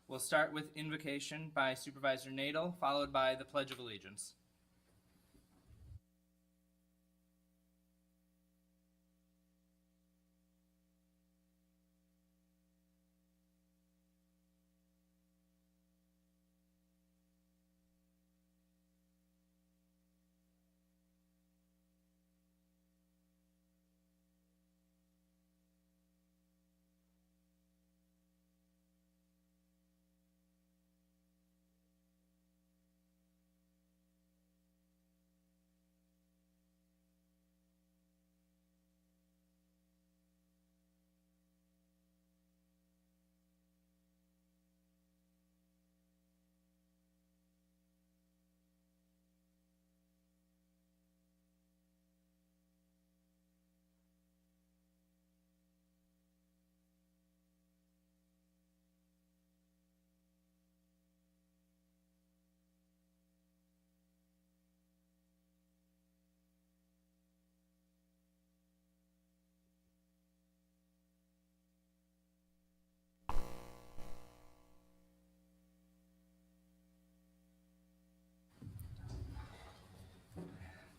We'll start with invocation by Supervisor Nadel, followed by the Pledge of Allegiance.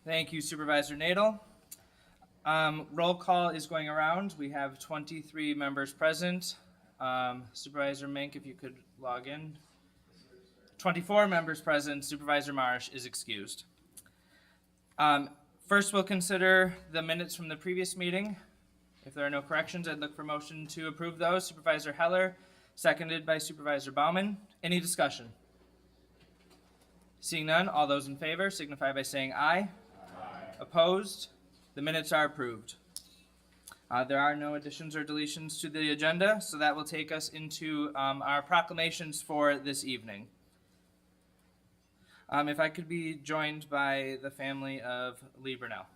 Thank you, Supervisor Nadel. Roll call is going around. We have 23 members present. Supervisor Mink, if you could log in. 24 members present. Supervisor Marsh is excused. First, we'll consider the minutes from the previous meeting. If there are no corrections, I'd look for motion to approve those. Supervisor Heller, seconded by Supervisor Baumann. Any discussion? Seeing none, all those in favor signify by saying aye. Opposed? The minutes are approved. There are no additions or deletions to the agenda, so that will take us into our proclamations for this evening. If I could be joined by the family of Lee Burnell.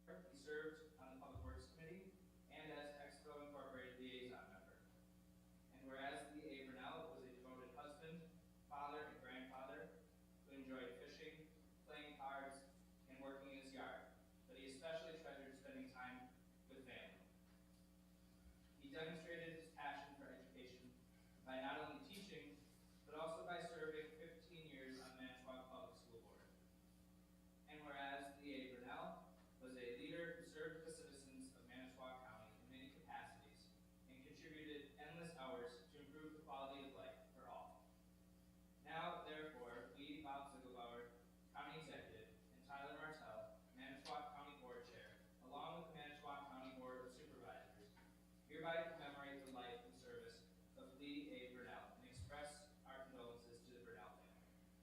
He served on the Public Works Committee and as Expo Incorporated liaison member. And whereas Lee A. Burnell was a devoted husband, father, and grandfather who enjoyed fishing, playing cards, and working in his yard, but he especially treasured spending time with family. He demonstrated his passion for education by not only teaching, but also by serving 15 years on the Manitowoc Public School Board. And whereas Lee A. Burnell was a leader who served the citizens of Manitowoc County in many capacities and contributed endless hours to improve the quality of life for all. Now, therefore, we, Bob Ziegelbauer, County Executive, and Tyler Martell, Manitowoc County Board Chair, along with the Manitowoc County Board of Supervisors, hereby commemorate the life and service of Lee A. Burnell and express our condolences to the Burnell family.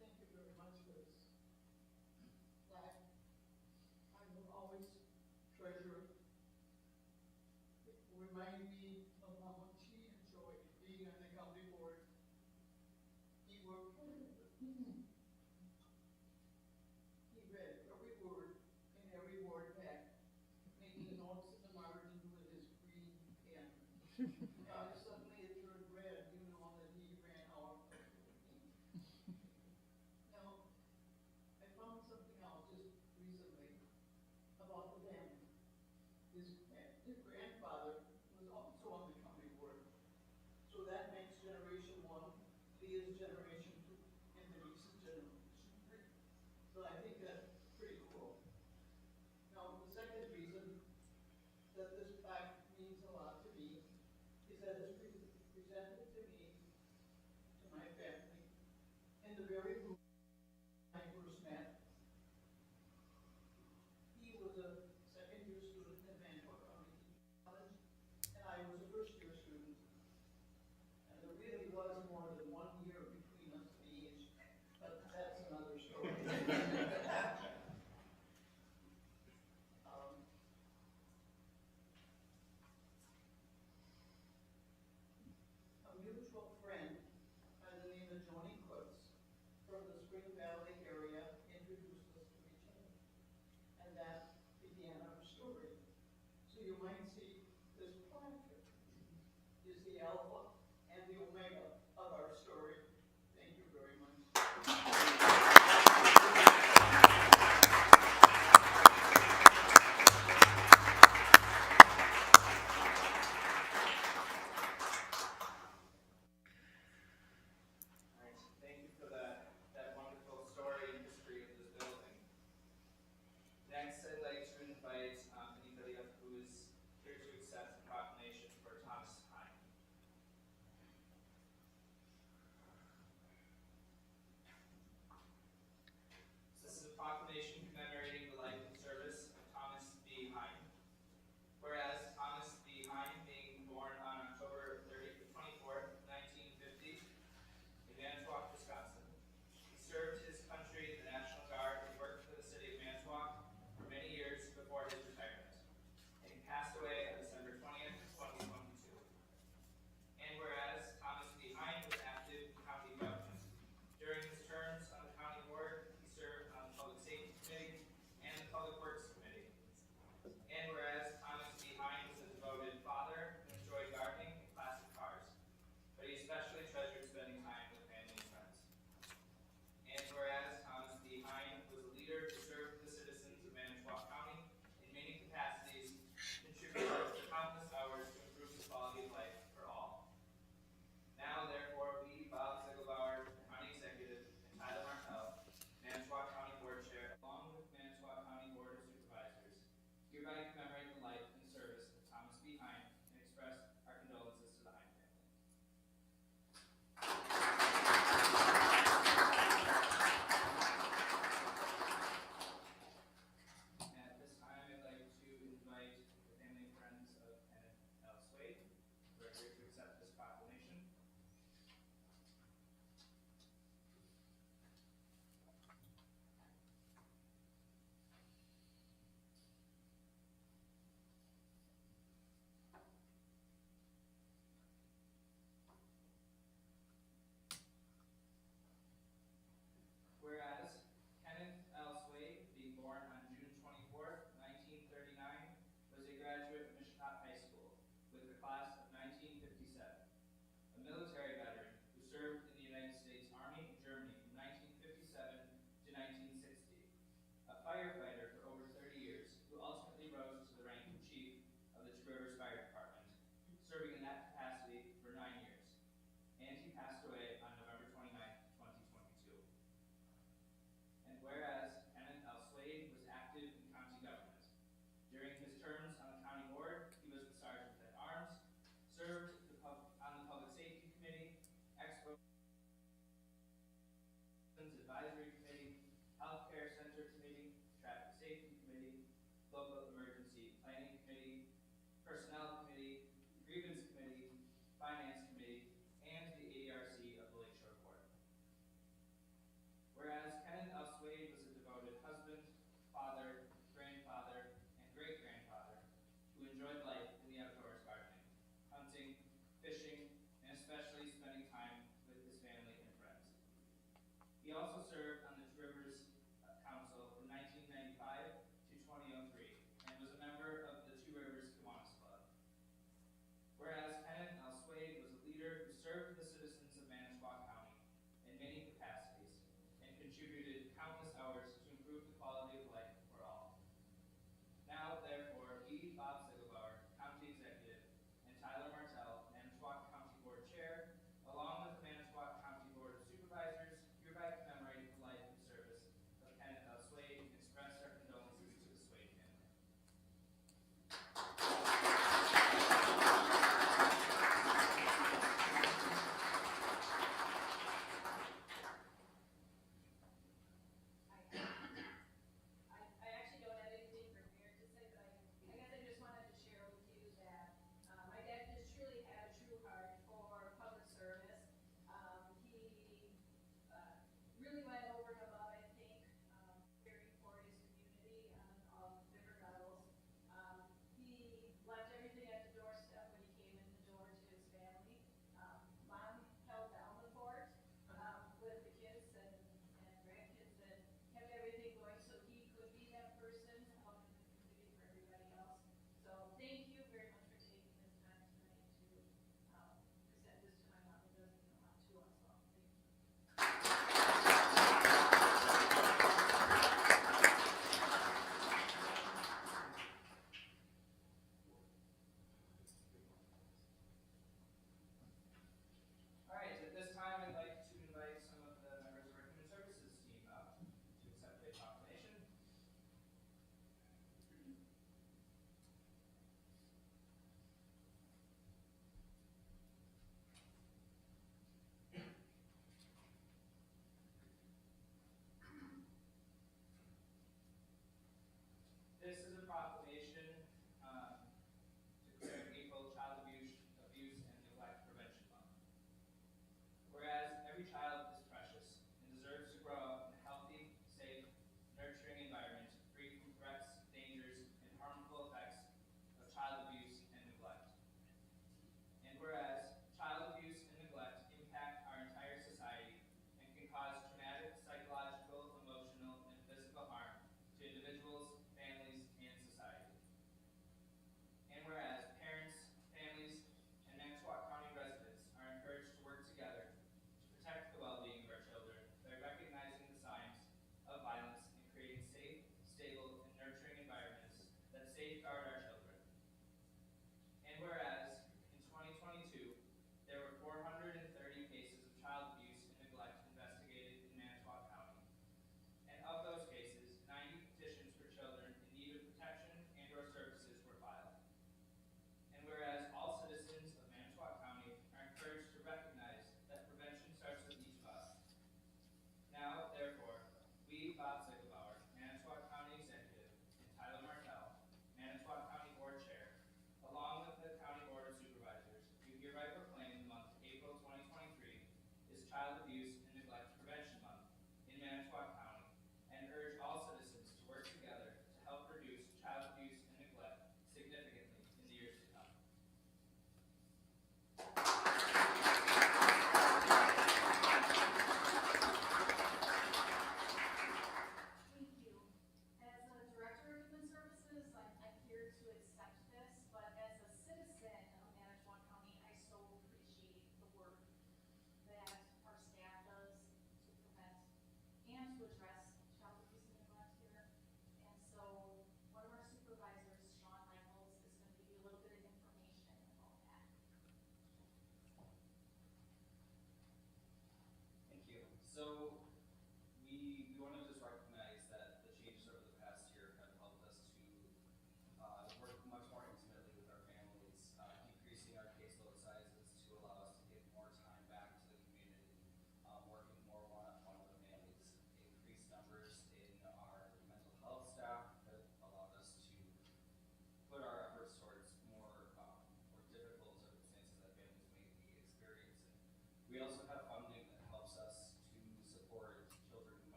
Thank you very much, Liz. That I will always treasure. It will remind me of how much he enjoyed being on the county board. He worked, he read every word in every board pack, making notes in the margin with his green pen. If suddenly it turned red, you know that he ran out of ink. Now, that began our story. So you might see this placard is the alpha and the omega of our story. Thank you very much. Alright, thank you for that wonderful story and history of this building. Next, I'd like to invite anybody up who's here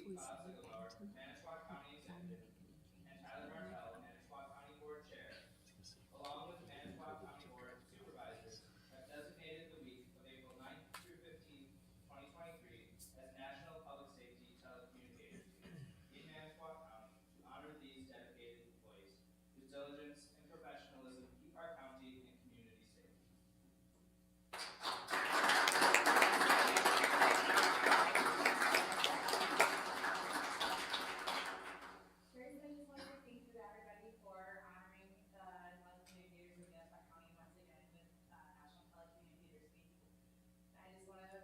Lee Ziegler, Manitowoc County Executive, and Tyler Martell, Manitowoc County Board Chair, along with the Manitowoc County Board of Supervisors, have designated the week of April 9th through 15th, 2023 as National Public Safety Telecommunicators Week in Manitowoc County to honor these dedicated employees whose diligence and professionalism keep our county and community safe. First, I just wanted to thank you everybody for honoring the telecommunicators of Manitowoc County once again with National Telecommunicators Week. I just want to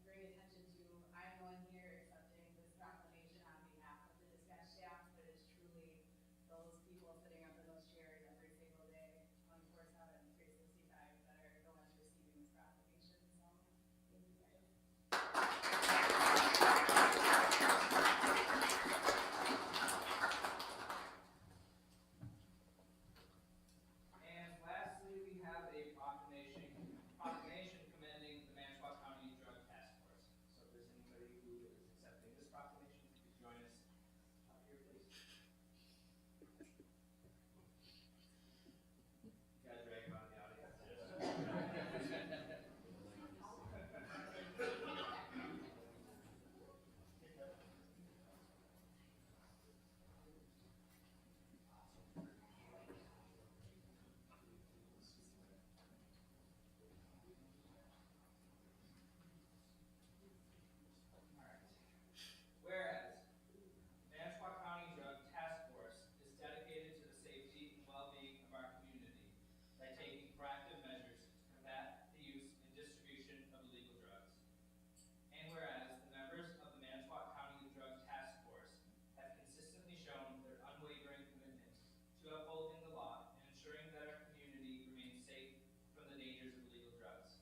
bring attention to, I'm the one here accepting this proclamation on behalf of the dispatch staff, but it's truly those people sitting up in those chairs every single day, 24/7, 365, that are the ones receiving this proclamation. So, thank you guys. And lastly, we have a proclamation commending the Manitowoc County Drug Task Force. So if there's anybody who is accepting this proclamation, please join us up here, please. You gotta drag him out of the audience. Alright. Whereas, Manitowoc County Drug Task Force is dedicated to the safety and well-being of our community by taking proactive measures to combat the use and distribution of illegal drugs. And whereas, the members of the Manitowoc County Drug Task Force have consistently shown their unwavering commitment to upholding the law and ensuring that our community remains safe from the dangers of illegal drugs.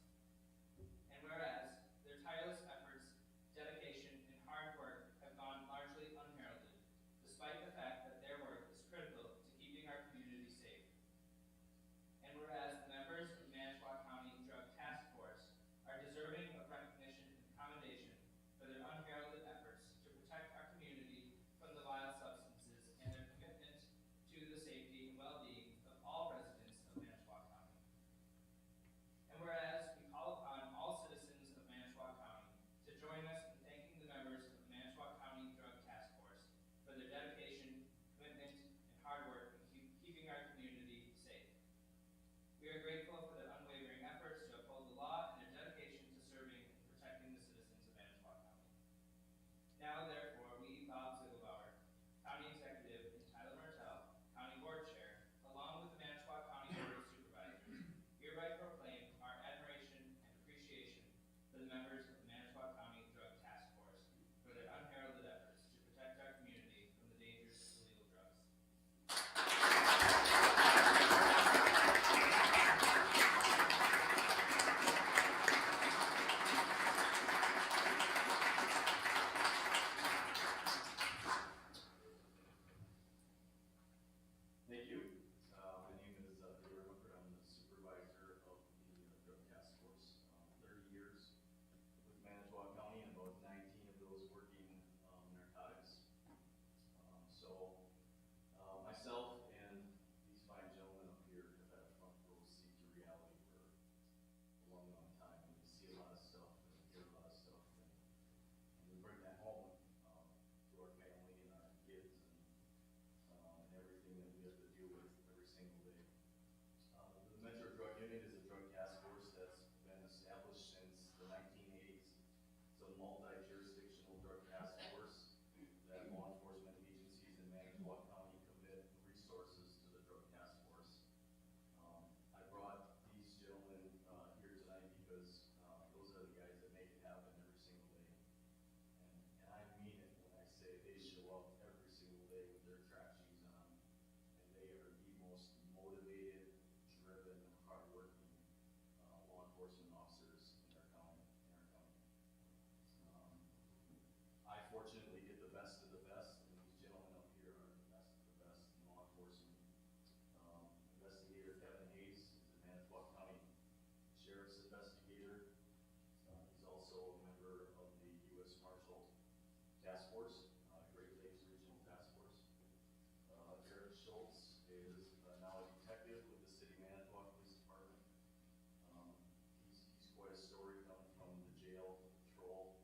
And whereas, their tireless efforts, dedication, and hard work have gone largely unheralded, despite the fact that their work is critical to keeping our community safe. And whereas the members of the Manitowoc County Drug Task Force are deserving of recognition and commendation for their unheralded efforts to protect our community from the vile substances and their commitment to the safety and well-being of all residents of Manitowoc County. And whereas we call upon all citizens of Manitowoc County to join us in thanking the members of the Manitowoc County Drug Task Force for their dedication, commitment, and hard work in keeping our community safe. We are grateful for their unwavering efforts to uphold the law and their dedication to serving and protecting the citizens of Manitowoc County. Now, therefore, we, Bob Ziegelbauer, County Executive, and Tyler Martell, County Board Chair, along with the Manitowoc County Board of Supervisors, hereby proclaim our admiration and appreciation for the members of the Manitowoc County Drug Task Force for their unheralded efforts to protect our community from the dangers of illegal drugs. Thank you. My name is Taylor Humphrey. I'm the supervisor of the Drug Task Force. 30 years with Manitowoc County and about 19 of those working narcotics. Myself and these fine gentlemen up here have had a front row seat to reality for a long, long time. And we see a lot of stuff and hear a lot of stuff, and we bring that home to our family and our kids and everything that we have to deal with every single day. The Metro Drug Unit is a drug task force that's been established since the 1980s. It's a multi-jurisdictional drug task force that law enforcement agencies in Manitowoc County commit resources to the drug task force. I brought these gentlemen here tonight because those are the guys that make it happen every single day. And I mean it when I say they show up every single day with their track shoes on, and they are the most motivated, driven, hardworking law enforcement officers in our county. I fortunately get the best of the best, and these gentlemen up here are the best of the best in law enforcement. Investigator Kevin Hayes is a Manitowoc County Sheriff's investigator. He's also a member of the U.S. Marshal Task Force. Schultz is now a detective with the City Manitowoc Police Department. He's quite a story coming from the jail patrol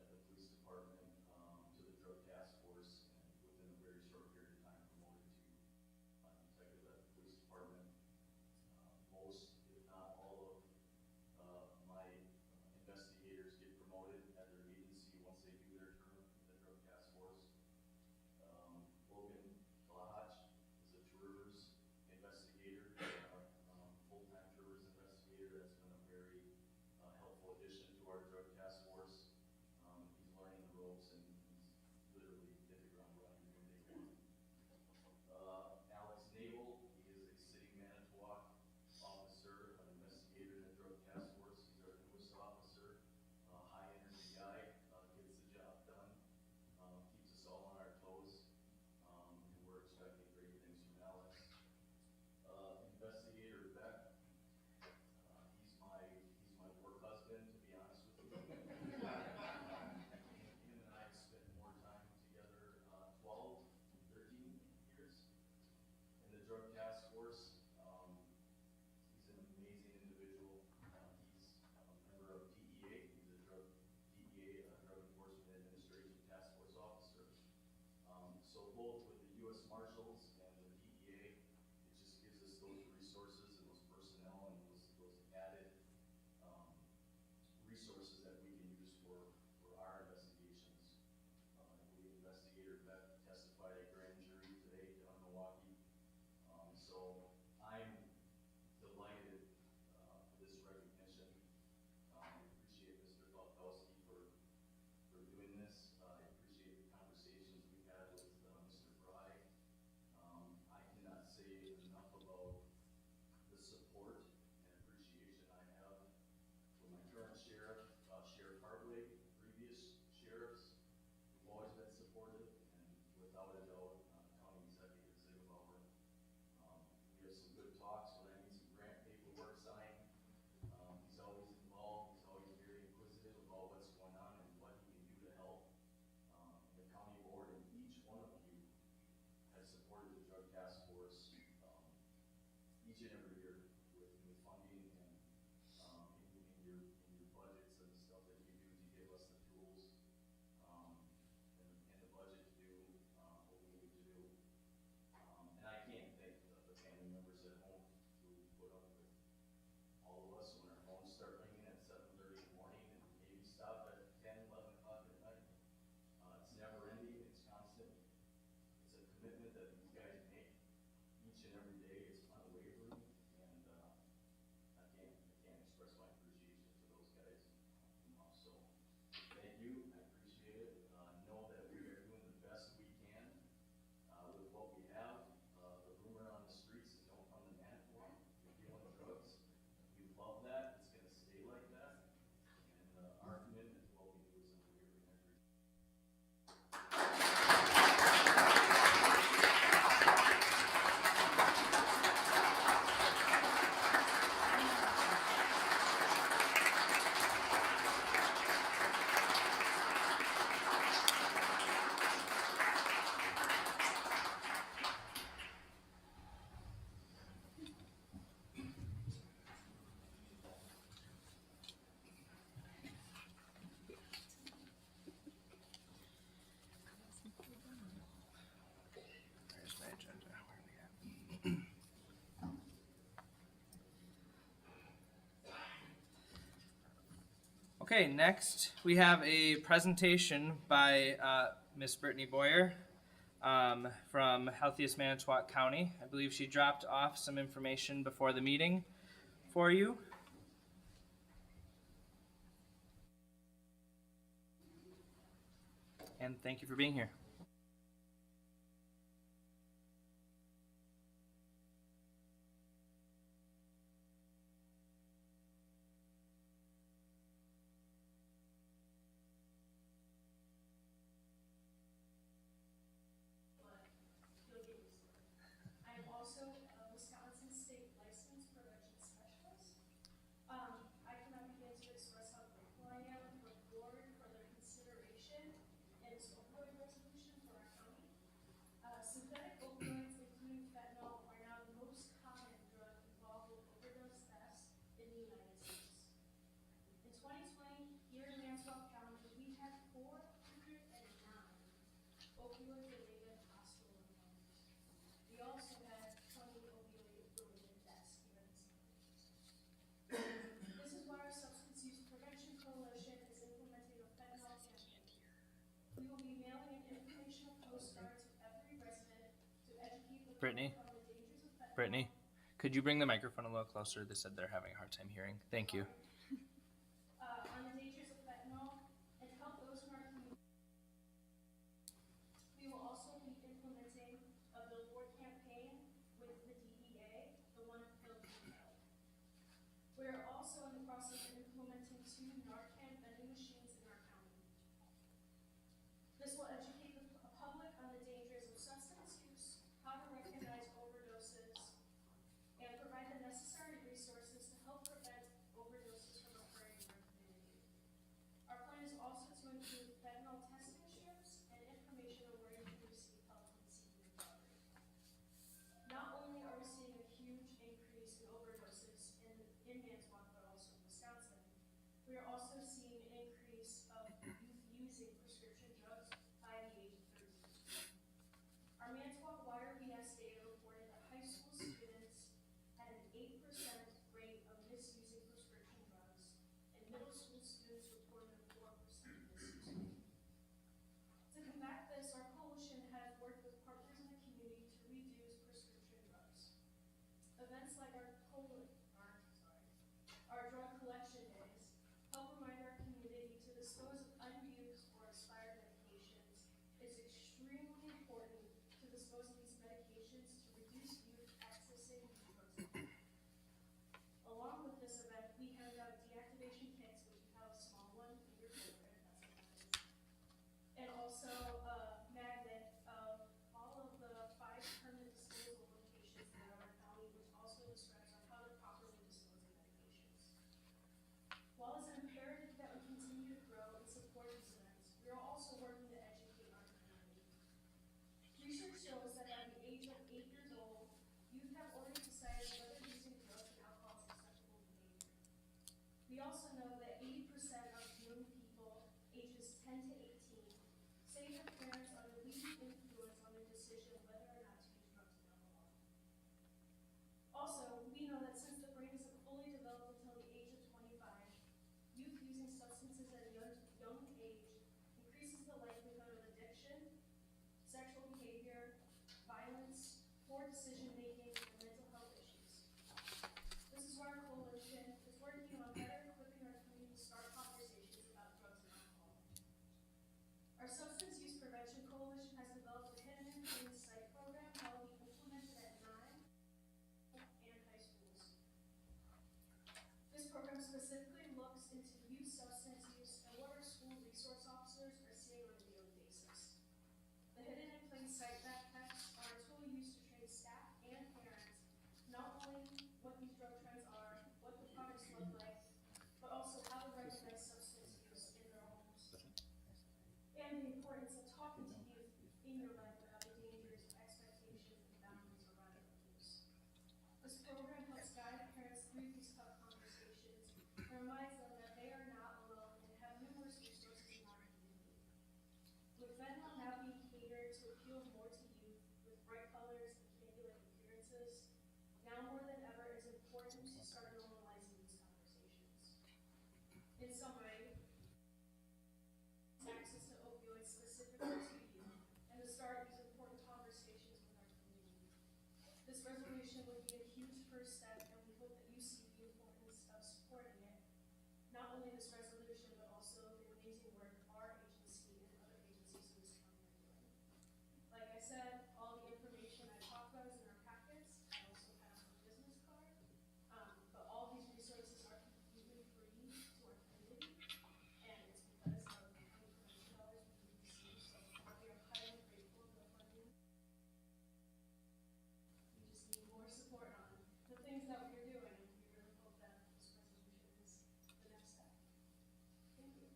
at the police department to the drug task force, and within a very short period of time promoted to detective at the police department. Most, if not all of my investigators get promoted at their agency once they do their term in the drug task force. Logan Lahach is a Traverse investigator, full-time Traverse investigator. That's been a very helpful addition to our drug task force. He's learning the ropes and he's literally hit the ground running from day one. Alex Nabel, he is a City Manitowoc officer, an investigator in the drug task force. He's our newest officer, high energy guy, gets the job done, keeps us all on our toes, and we're expecting great things from Alex. Investigator Beck, he's my work husband, to be honest with you. Him and I have spent more time together, 12, 13 years in the drug task force. He's an amazing individual. He's a member of DEA. He's a drug Enforcement Administration Task Force officer. So both with the U.S. Marshals and the DEA, it just gives us those resources and those personnel and those added resources that we can use for our investigations. I believe Investigator Beck testified at grand jury today down in Milwaukee. So I'm delighted for this recognition. I appreciate Mr. Falkowski for doing this. I appreciate the conversations we've had with Mr. Fry. I cannot say enough about the support and appreciation I have for my current sheriff, Sheriff Hartley, previous sheriffs, who've always been supportive, and without a doubt, County Executive Zigbauer. We have some good talks when I need some grant paperwork signed. He's always involved. He's always very inquisitive about what's going on and what he can do to help. The county board and each one of you has supported the drug task force each and every year with funding and in your budgets and the stuff that you do to give us the tools and the budget to do what we need to do. And I can't thank the family members at home who put up with all of us when our phones start ringing at 7:30 in the morning and maybe stop at 10, 11 o'clock at night. It's never ending, it's constant. It's a commitment that these guys make each and every day. It's unwavering, and I can't express my appreciation to those guys enough. So thank you, I appreciate it. Know that we are doing the best we can with what we have. The rumor on the streets is don't come to Manitowoc, you're dealing drugs. We love that, it's gonna stay like that, and our commitment to what we do is unwavering. I appreciate it. There's my agenda. Where are we at? Okay, next we have a presentation by Miss Brittany Boyer from Healthiest Manitowoc County. I believe she dropped off some information before the meeting for you. And thank you for being here. I am also a Wisconsin State Licensed Prevention Specialist. I cannot begin to express how grateful I am for the board for their consideration in its opioid resolution public on the dangers of fentanyl. Brittany, could you bring the microphone a little closer? They said they're having a hard time hearing. Thank you. On the dangers of fentanyl and to help those in our community. We will also be implementing a billboard campaign with the DEA, the One Pill Pill. We are also in the process of implementing 2 Narcan vending machines in our county. This will educate the public on the dangers of substance use, how to recognize overdoses, and provide the necessary resources to help prevent overdoses from occurring in our community. Our plan is also to include fentanyl testing strips and information on where you can receive help when seeking recovery. Not only are we seeing a huge increase in overdoses in Manitowoc, but also in Wisconsin, we are also seeing an increase of youth using prescription drugs by the age of 13. Our Manitowoc Water BS data reported that high school students had an 8% rate of misusing prescription drugs, and middle school students reported a 4% misuse rate. To combat this, our coalition has worked with partners in the community to reduce prescription drugs. Events like our drug collection days help remind our community to dispose of unused or expired medications. It's extremely important to dispose of these medications to reduce youth accessing these drugs. Along with this event, we hand out deactivation kits, which you have a small one in your folder, if that's what that is. And also a magnet of all of the 5 permanent disposal locations in our county, which also describes on how to properly dispose of medications. While it's imperative that we continue to grow and support these events, we are also working to educate our community. Research shows that at the age of 8 years old, youth have already decided whether using drugs and alcohol is acceptable behavior. We also know that 80% of young people ages 10 to 18 say their parents are the leading influence on their decision whether or not to use drugs and alcohol. Also, we know that since the brain isn't fully developed until the age of 25, youth using substances at a young age increases the likelihood of addiction, sexual behavior, violence, poor decision-making, and mental health issues. This is why our coalition is working on better equipping our community to start conversations about drugs and alcohol. Our Substance Use Prevention Coalition has developed a hidden in plain sight program that will be implemented at 9 and high schools. This program specifically looks into youth substance use and what our school resource officers are seeing on a daily basis. The hidden in plain sight backpacks are a tool used to train staff and parents not only what these drug trends are, what the products look like, but also how to recognize substance use in their homes. And the importance of talking to youth in your life about the dangers, expectations, and boundaries around drug use. This program helps guide parents through these tough conversations and reminds them that they are not alone and have numerous resources in our community. With fentanyl now being catered to appeal more to youth with bright colors and candy-like appearances, now more than ever it's important to start normalizing these conversations. In summary, access to opioids specifically to youth, and to start these important conversations with our community. This resolution would be a huge first step, and we hope that you see the importance of supporting it. Not only this resolution, but also the amazing work our agency and other agencies in this county are doing. Like I said, all the information I talked about is in our packets. I also have a business card. But all these resources are completely free to our community, and it's because of the county commission dollars we receive. So we are highly grateful for the funding. We just need more support on the things that we are doing. We really hope that this resolution is the next step. Thank you.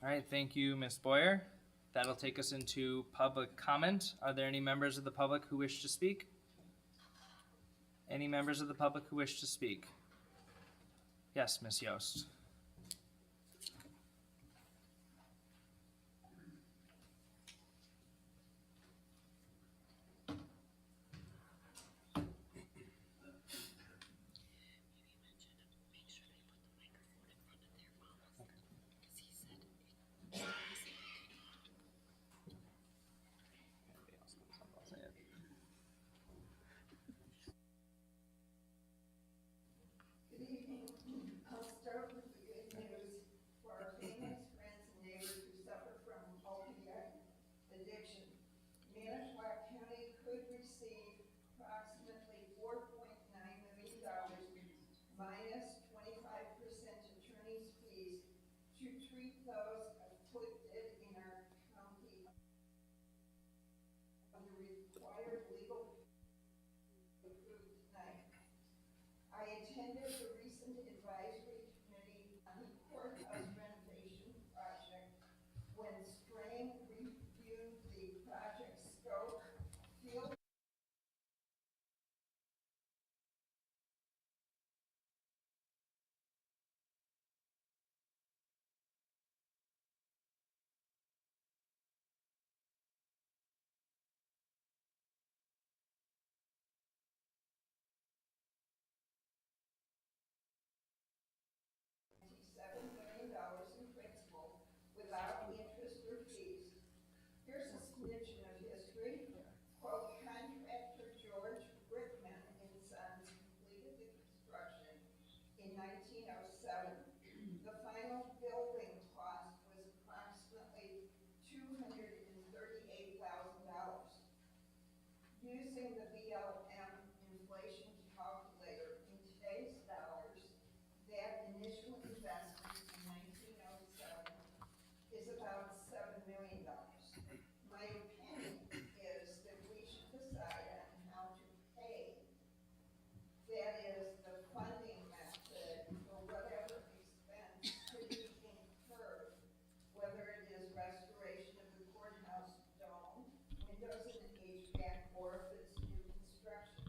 All right, thank you, Ms. Boyer. That'll take us into public comment. Are there any members of the public who wish to speak? Any members of the public who wish to speak? Yes, Ms. Yost. attended the recent advisory committee on the courthouse renovation project when Strang reviewed the project scope, field $7 million in principal without interest or fees. Here's a smidgen of history. Quote, contractor George Brickman and Sons completed the construction in 1907. The final building cost was approximately $238,000. Using the BLM inflation calculator in today's dollars, that initial investment in 1907 is about $7 million. My opinion is that we should decide on how to pay. That is the funding method for whatever expense could be incurred, whether it is restoration of the courthouse dome, windows and HVAC, or if it's new construction.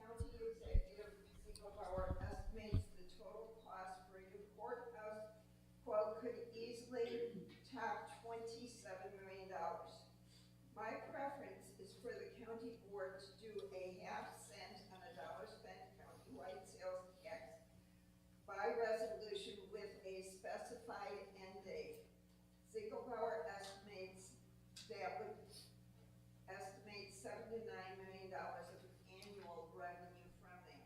County Executive Ziegelbauer estimates the total cost for a new courthouse, quote, could easily top $27 million. My preference is for the county board to do a half-cent on a dollar spent countywide sales tax by resolution with a specified end date. Ziegelbauer estimates that would estimate $7 to $9 million of annual revenue from that.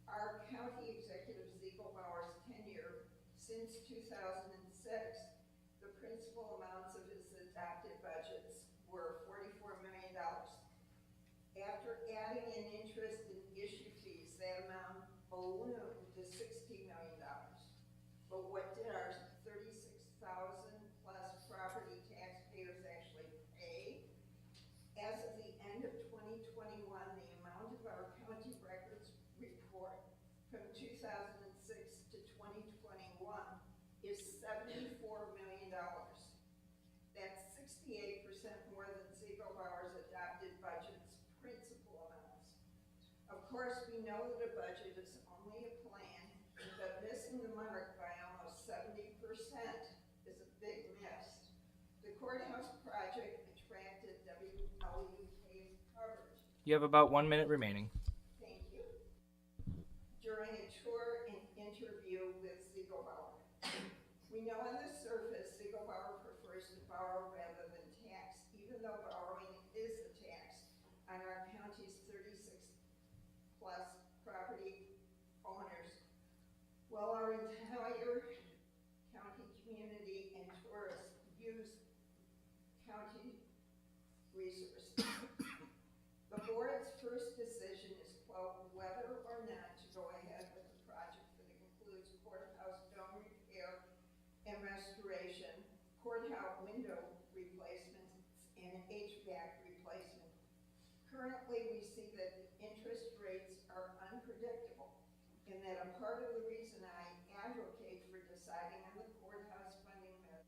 Our county executive Ziegelbauer's tenure since 2006, the principal amounts of his adopted budgets were $44 million. After adding in interest and issue fees, that amount ballooned to $60 million. But what did our 36,000 plus property taxpayers actually pay? As of the end of 2021, the amount of our county records report from 2006 to 2021 is $74 million. That's 68% more than Ziegelbauer's adopted budget's principal amounts. Of course, we know that a budget is only a plan, but missing the mark by almost 70% is a big miss. The courthouse project attracted WLUK's coverage. You have about 1 minute remaining. Thank you. During a tour and interview with Ziegelbauer. We know on the surface Ziegelbauer prefers to borrow rather than tax, even though borrowing is a tax on our county's 36 plus property owners. While our entire county community and tourists use county resources. The board's first decision is, quote, whether or not to go ahead with the project that includes courthouse dome repair and restoration, courthouse window replacements, and HVAC replacement. Currently, we see that interest rates are unpredictable, and that a part of the reason I advocate for deciding on the courthouse funding method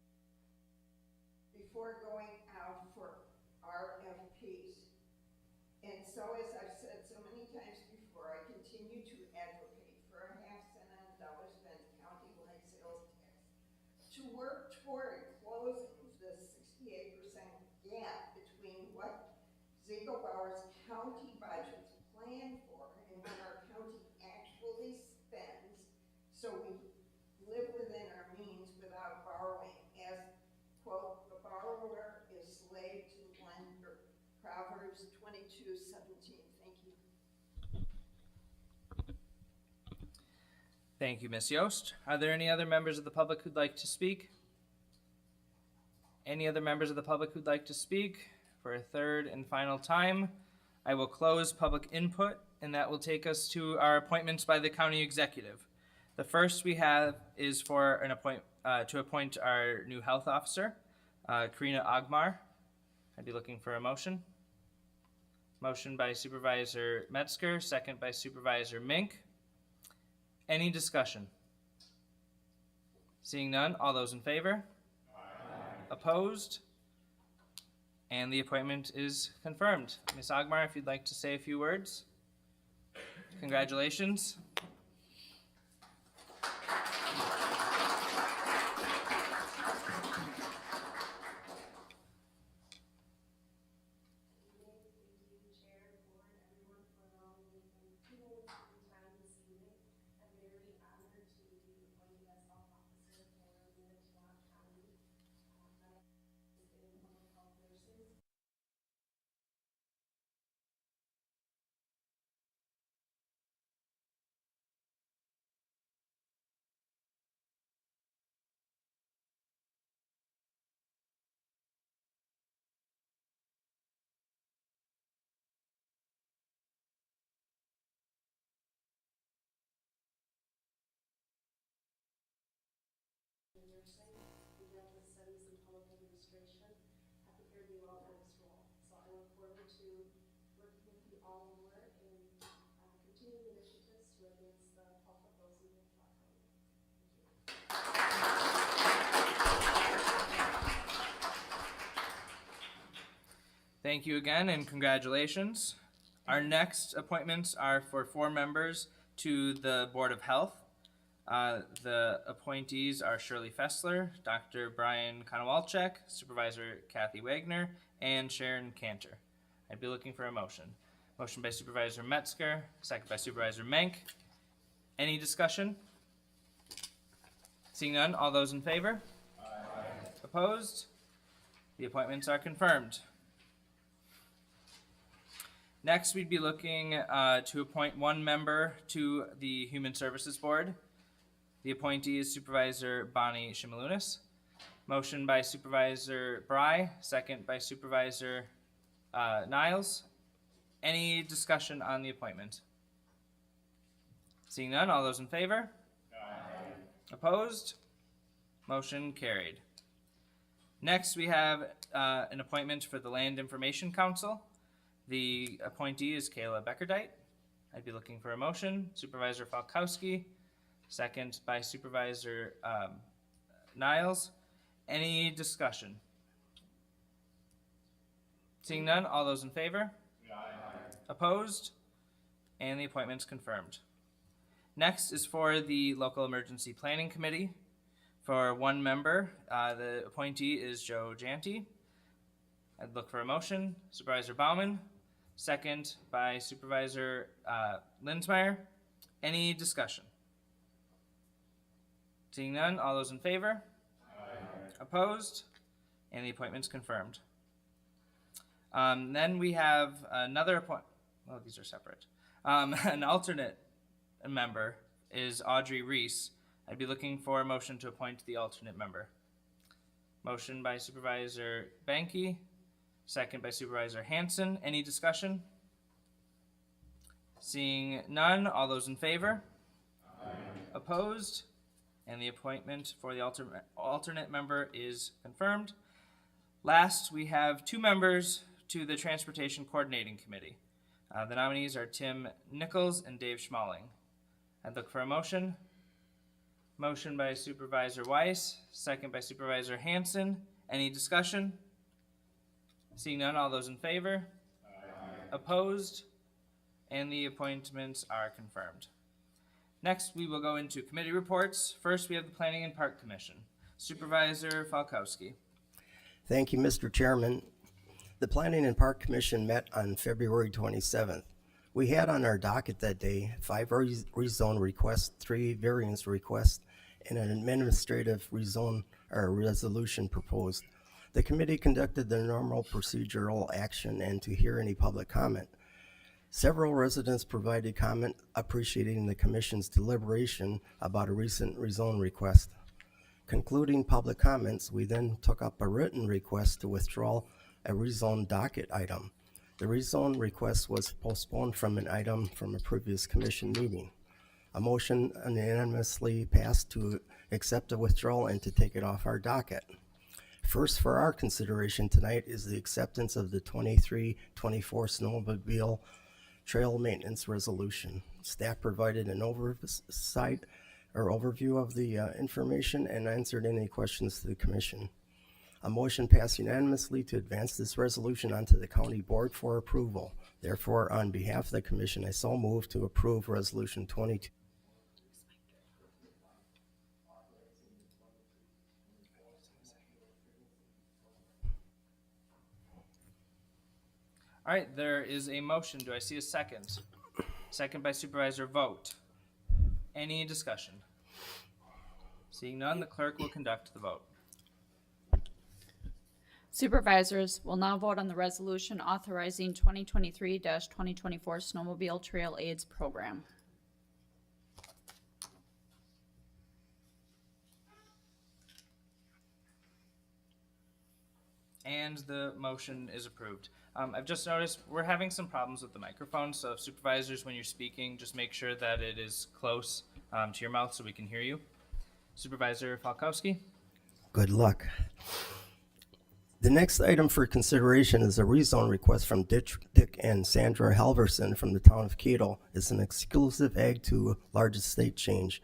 before going out for RFPs. And so, as I've said so many times before, I continue to advocate for a half-cent on a dollar spent county-wide sales tax to work toward closing the 68% gap between what Ziegelbauer's county budgets plan for and what our county actually spends, so we live within our means without borrowing. As, quote, the borrower is slave to the lender. Proverbs 22:17. Thank you. Thank you, Ms. Yost. Are there any other members of the public who'd like to speak? Any other members of the public who'd like to speak? For a third and final time, I will close public input, and that will take us to our appointments by the county executive. The first we have is for an to appoint our new health officer, Karina Agmar. I'd be looking for a motion. Motion by Supervisor Metzger, second by Supervisor Mink. Any discussion? Seeing none, all those in favor? Opposed? And the appointment is confirmed. Ms. Ogmar, if you'd like to say a few words. Congratulations. Thank you, Chair, Board, everyone, for allowing me and giving me some time this evening. I'm very honored to be appointed as health officer for Manitowoc County. My is in public health nurses. In nursing, we have the studies in public administration. I prepared you all for this role. So I look forward to working with you all more in continuing initiatives to advance the health of those in Manitowoc County. Thank you. Thank you again and congratulations. Our next appointments are for 4 members to the Board of Health. The appointees are Shirley Fessler, Dr. Brian Konowalczyk, Supervisor Kathy Wagner, and Sharon Cantor. I'd be looking for a motion. Motion by Supervisor Metzger, second by Supervisor Menk. Any discussion? Seeing none, all those in favor? Aye. Opposed? The appointments are confirmed. Next, we'd be looking to appoint 1 member to the Human Services Board. The appointee is Supervisor Bonnie Shimalunas. Motion by Supervisor Bry, second by Supervisor Niles. Any discussion on the appointment? Seeing none, all those in favor? Aye. Opposed? Motion carried. Next, we have an appointment for the Land Information Council. The appointee is Kayla Beckerdite. I'd be looking for a motion. Supervisor Falkowski, second by Supervisor Niles. Any discussion? Seeing none, all those in favor? Aye. Opposed? And the appointment's confirmed. Next is for the Local Emergency Planning Committee. For 1 member, the appointee is Joe Janty. I'd look for a motion. Supervisor Bauman, second by Supervisor Linsmeyer. Any discussion? Seeing none, all those in favor? Aye. Opposed? And the appointment's confirmed. Then we have another appointment. Oh, these are separate. An alternate member is Audrey Reese. I'd be looking for a motion to appoint the alternate member. Motion by Supervisor Banky, second by Supervisor Hanson. Any discussion? Seeing none, all those in favor? Aye. Opposed? And the appointment for the alternate member is confirmed. Last, we have 2 members to the Transportation Coordinating Committee. The nominees are Tim Nichols and Dave Schmalling. I'd look for a motion. Motion by Supervisor Weiss, second by Supervisor Hanson. Any discussion? Seeing none, all those in favor? Aye. Opposed? And the appointments are confirmed. Next, we will go into committee reports. First, we have the Planning and Park Commission. Supervisor Falkowski. Thank you, Mr. Chairman. The Planning and Park Commission met on February 27th. We had on our docket that day 5 rezone requests, 3 variance requests, and an administrative rezone or resolution proposed. The committee conducted the normal procedural action and to hear any public comment. Several residents provided comment appreciating the commission's deliberation about a recent rezone request. Concluding public comments, we then took up a written request to withdraw a rezone docket item. The rezone request was postponed from an item from a previous commission meeting. A motion unanimously passed to accept the withdrawal and to take it off our docket. First for our consideration tonight is the acceptance of the 23-24 snowmobile trail maintenance resolution. Staff provided an overview of the information and answered any questions to the commission. A motion passed unanimously to advance this resolution onto the county board for approval. Therefore, on behalf of the commission, I so move to approve Resolution 22. All right, there is a motion. Do I see a second? Second by Supervisor Vogt. Any discussion? Seeing none, the clerk will conduct the vote. Supervisors will now vote on the resolution authorizing 2023-2024 Snowmobile Trail Aids Program. And the motion is approved. I've just noticed we're having some problems with the microphone, so if supervisors, when you're speaking, just make sure that it is close to your mouth so we can hear you. Supervisor Falkowski? Good luck. The next item for consideration is a rezone request from Dick and Sandra Halverson from the town of Cato. It's an exclusive Ag to large estate change.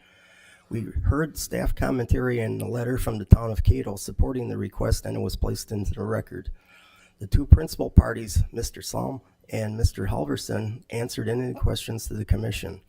We heard staff commentary and a letter from the town of Cato supporting the request, and it was placed into the record. The two principal parties, Mr. Salm and Mr. Halverson, answered any questions to the commission.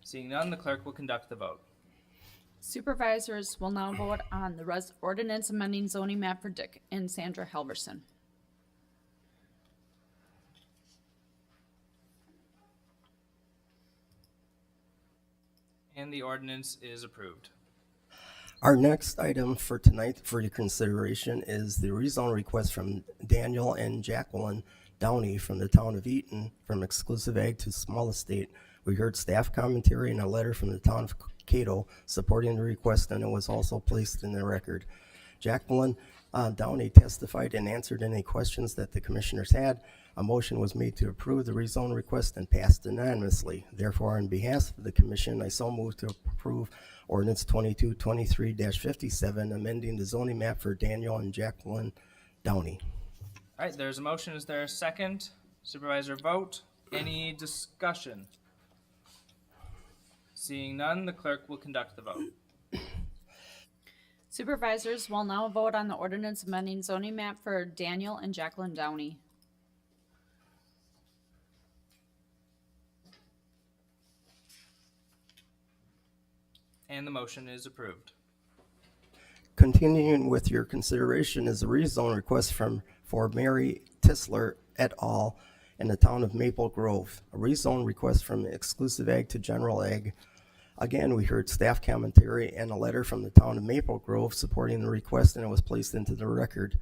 Seeing none, the clerk will conduct the vote. Supervisors will now vote on the ordinance amending zoning map for Dick and Sandra Halverson. And the ordinance is approved. Our next item for tonight for your consideration is the rezone request from Daniel and Jacqueline Downey from the town of Eaton from exclusive ag to small estate. We heard staff commentary and a letter from the town of Cato supporting the request, and it was also placed in the record. Jacqueline Downey testified and answered any questions that the commissioners had. A motion was made to approve the rezone request and passed unanimously. Therefore, on behalf of the commission, I so move to approve ordinance 2223-57, amending the zoning map for Daniel and Jacqueline Downey. All right, there's a motion. Is there a second? Supervisor Vogt. Any discussion? Seeing none, the clerk will conduct the vote. Supervisors will now vote on the ordinance amending zoning map for Daniel and Jacqueline Downey. And the motion is approved. Continuing with your consideration is a rezone request for Mary Tisler et al. In the town of Maple Grove. A rezone request from exclusive ag to general ag. Again, we heard staff commentary and a letter from the town of Maple Grove supporting the request, and it was placed into the record.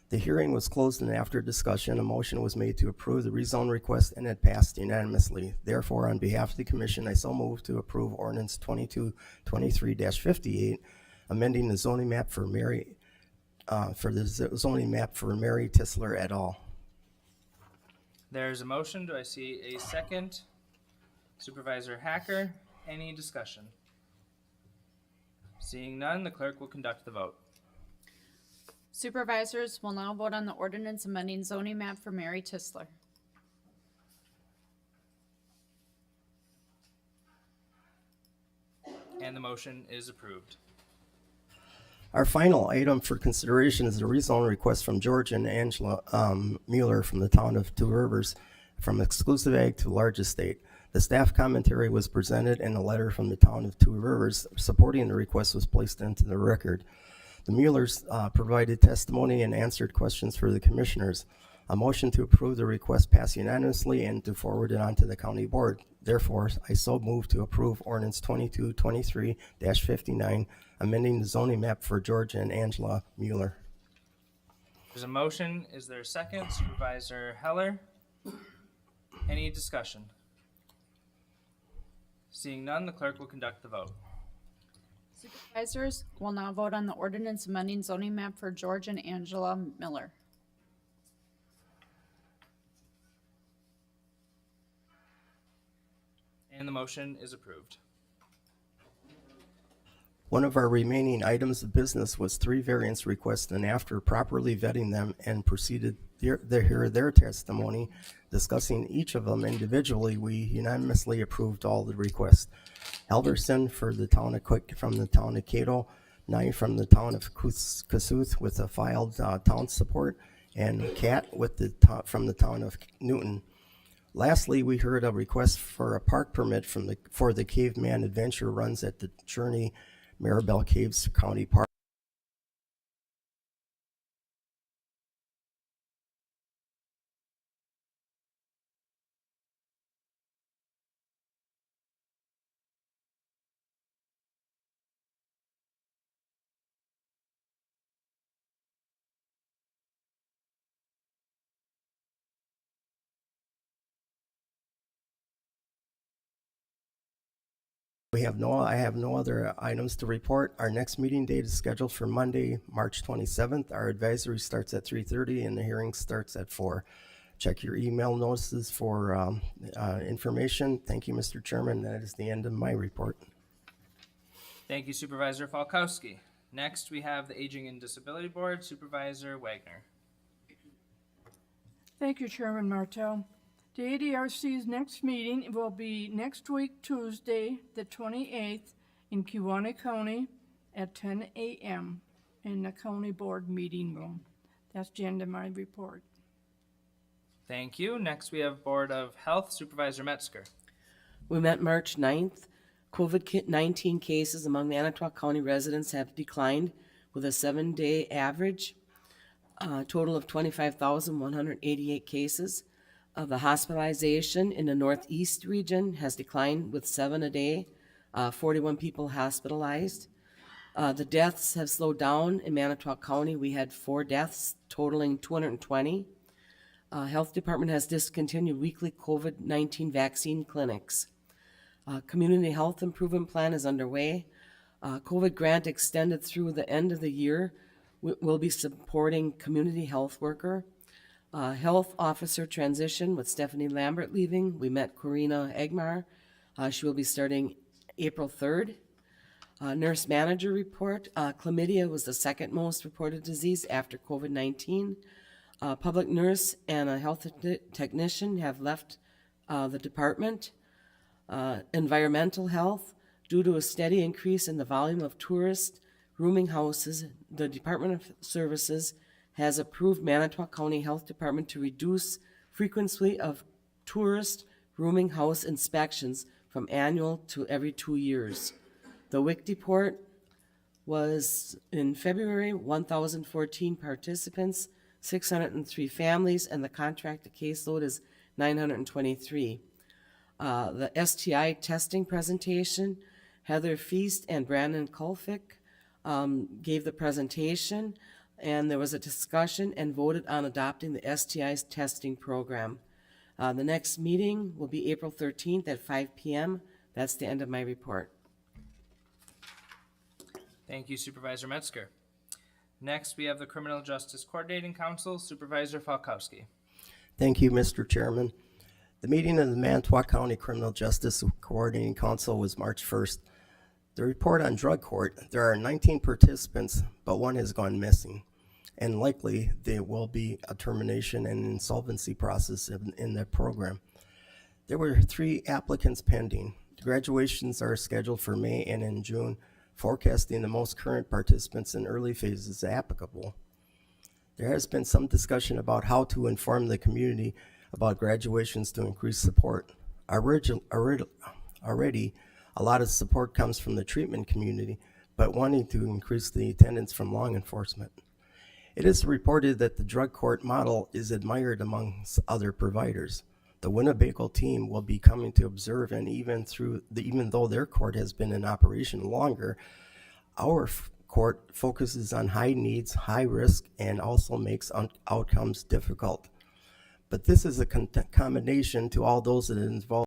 The hearing was closed, and after discussion, a motion was made to approve the rezone request, and it passed unanimously. Therefore, on behalf of the commission, I so move to approve ordinance 2223-58, amending the zoning map for Mary Tisler et al. There's a motion. Do I see a second? Supervisor Hacker, any discussion? Seeing none, the clerk will conduct the vote. Supervisors will now vote on the ordinance amending zoning map for Mary Tisler. And the motion is approved. Our final item for consideration is a rezone request from George and Angela Mueller from the town of Two Rivers from exclusive ag to large estate. The staff commentary was presented and a letter from the town of Two Rivers supporting the request was placed into the record. The Muellers provided testimony and answered questions for the commissioners. A motion to approve the request passed unanimously and to forward it on to the county board. Therefore, I so move to approve ordinance 2223-59, amending the zoning map for George and Angela Mueller. There's a motion. Is there a second? Supervisor Heller. Any discussion? Seeing none, the clerk will conduct the vote. Supervisors will now vote on the ordinance amending zoning map for George and Angela Miller. And the motion is approved. One of our remaining items of business was 3 variance requests, and after properly vetting them and proceeded to hear their testimony, discussing each of them individually, we unanimously approved all the requests. Alverson from the town of Cato, 9 from the town of Kasuth with a filed town support, and Cat from the town of Newton. Lastly, we heard a request for a park permit for the Caveman Adventure runs at the Journey Maribel Caves County Park. I have no other items to report. Our next meeting date is scheduled for Monday, March 27th. Our advisory starts at 3:30 and the hearing starts at 4. Check your email notices for information. Thank you, Mr. Chairman. That is the end of my report. Thank you, Supervisor Falkowski. Next, we have the Aging and Disability Board, Supervisor Wagner. Thank you, Chairman Martell. The ADRC's next meeting will be next week, Tuesday, the 28th, in Kewaunee County at 10 a.m. in the County Board Meeting Room. That's the end of my report. Thank you. Next, we have Board of Health, Supervisor Metzger. We met March 9th. COVID-19 cases among Manitowoc County residents have declined with a 7-day average, total of 25,188 cases. The hospitalization in the Northeast region has declined with 7 a day, 41 people hospitalized. The deaths have slowed down in Manitowoc County. We had 4 deaths totaling 220. Health Department has discontinued weekly COVID-19 vaccine clinics. Community Health Improvement Plan is underway. COVID grant extended through the end of the year. We'll be supporting community health worker. Health officer transition with Stephanie Lambert leaving. We met Corina Egmar. She will be starting April 3rd. Nurse manager report. Chlamydia was the second most reported disease after COVID-19. Public nurse and a health technician have left the department. Environmental health. Due to a steady increase in the volume of tourist rooming houses, the Department of Services has approved Manitowoc County Health Department to reduce frequency of tourist rooming house inspections from annual to every 2 years. The WIC report was in February, 1,014 participants, 603 families, and the contracted caseload is 923. The STI testing presentation, Heather Feast and Brandon Kolfick gave the presentation, and there was a discussion and voted on adopting the STI testing program. The next meeting will be April 13th at 5 p.m. That's the end of my report. Thank you, Supervisor Metzger. Next, we have the Criminal Justice Coordinating Council, Supervisor Falkowski. Thank you, Mr. Chairman. The meeting of the Manitowoc County Criminal Justice Coordinating Council was March 1st. The report on drug court, there are 19 participants, but 1 has gone missing, and likely there will be a termination and insolvency process in that program. There were 3 applicants pending. The graduations are scheduled for May and in June, forecasting the most current participants in early phases applicable. There has been some discussion about how to inform the community about graduations to increase support. Already, a lot of support comes from the treatment community, but wanting to increase the attendance from law enforcement. It is reported that the drug court model is admired among other providers. The Winnebago team will be coming to observe, and even though their court has been in operation longer, our court focuses on high needs, high risk, and also makes outcomes difficult. But this is a combination to all those that are involved.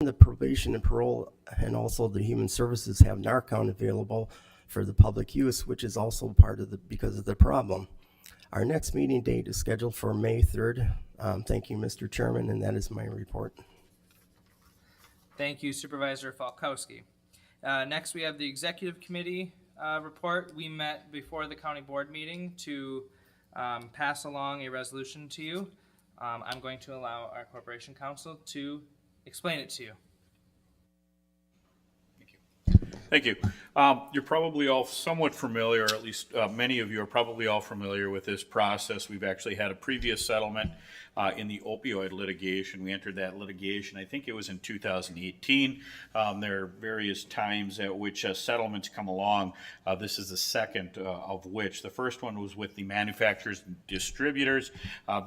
The probation and parole and also the human services have Narcan available for the public use, which is also part of because of the problem. Our next meeting date is scheduled for May 3rd. Thank you, Mr. Chairman, and that is my report. Thank you, Supervisor Falkowski. Next, we have the Executive Committee report. We met before the county board meeting to pass along a resolution to you. I'm going to allow our corporation counsel to explain it to you. Thank you. You're probably all somewhat familiar, or at least many of you are probably all familiar with this process. We've actually had a previous settlement in the opioid litigation. We entered that litigation, I think it was in 2018. There are various times at which settlements come along. This is the second of which. The first one was with the manufacturers and distributors.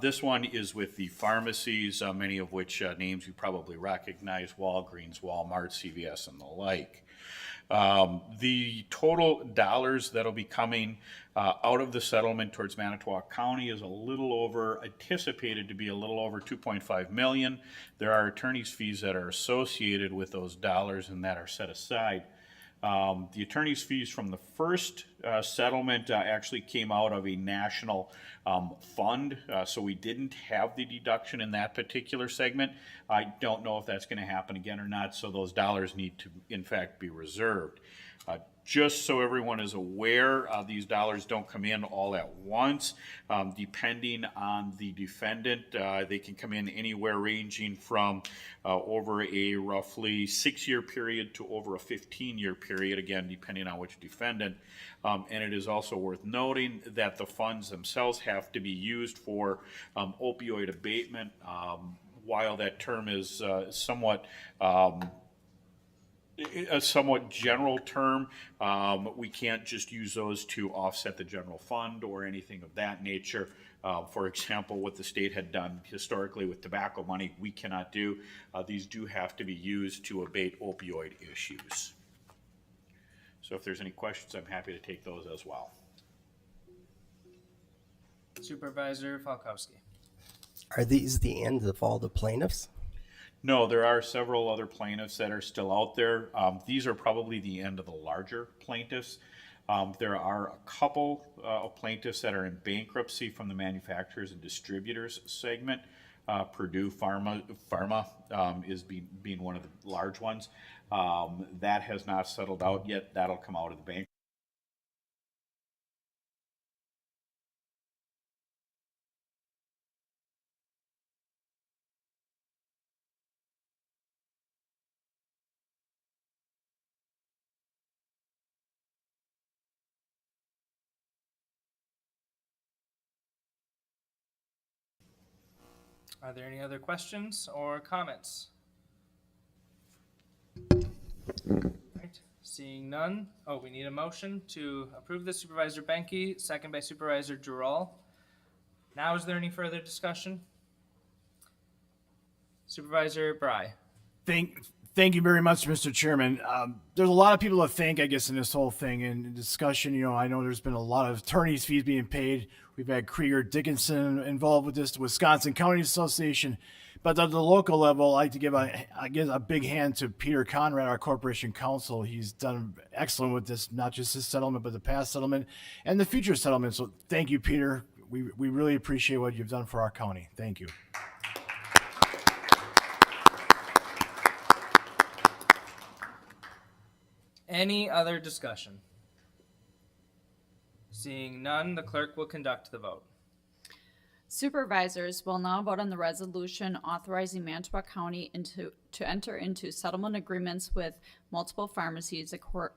This one is with the pharmacies, many of which names you probably recognize: Walgreens, Walmart, CVS, and the like. The total dollars that'll be coming out of the settlement towards Manitowoc County is anticipated to be a little over 2.5 million. There are attorney's fees that are associated with those dollars and that are set aside. The attorney's fees from the first settlement actually came out of a national fund, so we didn't have the deduction in that particular segment. I don't know if that's going to happen again or not, so those dollars need to, in fact, be reserved. Just so everyone is aware, these dollars don't come in all at once. Depending on the defendant, they can come in anywhere ranging from over a roughly 6-year period to over a 15-year period, again, depending on which defendant. And it is also worth noting that the funds themselves have to be used for opioid abatement. While that term is somewhat a somewhat general term, we can't just use those to offset the general fund or anything of that nature. For example, what the state had done historically with tobacco money, we cannot do. These do have to be used to abate opioid issues. So if there's any questions, I'm happy to take those as well. Supervisor Falkowski. Are these the end of all the plaintiffs? No, there are several other plaintiffs that are still out there. These are probably the end of the larger plaintiffs. There are a couple of plaintiffs that are in bankruptcy from the manufacturers and distributors segment. Purdue Pharma is being one of the large ones. That has not settled out yet. That'll come out of the bank. Are there any other questions or comments? Right. Seeing none. Oh, we need a motion to approve this. Supervisor Benke, second by Supervisor Giral. Now, is there any further discussion? Supervisor Bry. Thank you very much, Mr. Chairman. There's a lot of people to thank, I guess, in this whole thing and discussion. You know, I know there's been a lot of attorney's fees being paid. We've had Krieger Dickinson involved with this, the Wisconsin County Association. But at the local level, I'd like to give a big hand to Peter Conrad, our corporation counsel. He's done excellent with this, not just this settlement, but the past settlement and the future settlement. So thank you, Peter. We really appreciate what you've done for our county. Thank you. Any other discussion? Seeing none, the clerk will conduct the vote. Supervisors will now vote on the resolution authorizing Manitowoc County to enter into settlement agreements with multiple pharmacies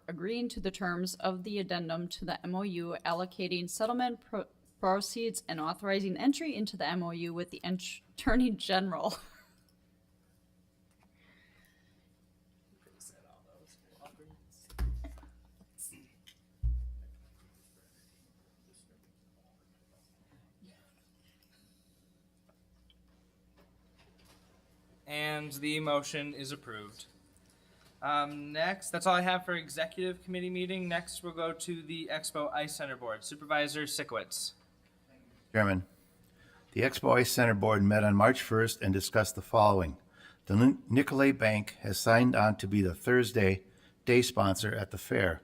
agreeing to the terms of the addendum to the MOU, allocating settlement proceeds and authorizing entry into the MOU with the Attorney General. And the motion is approved. Next, that's all I have for executive committee meeting. Next, we'll go to the Expo Ice Center Board. Supervisor Sikowitz. Chairman, the Expo Ice Center Board met on March 1st and discussed the following: The Nicolay Bank has signed on to be the Thursday day sponsor at the fair,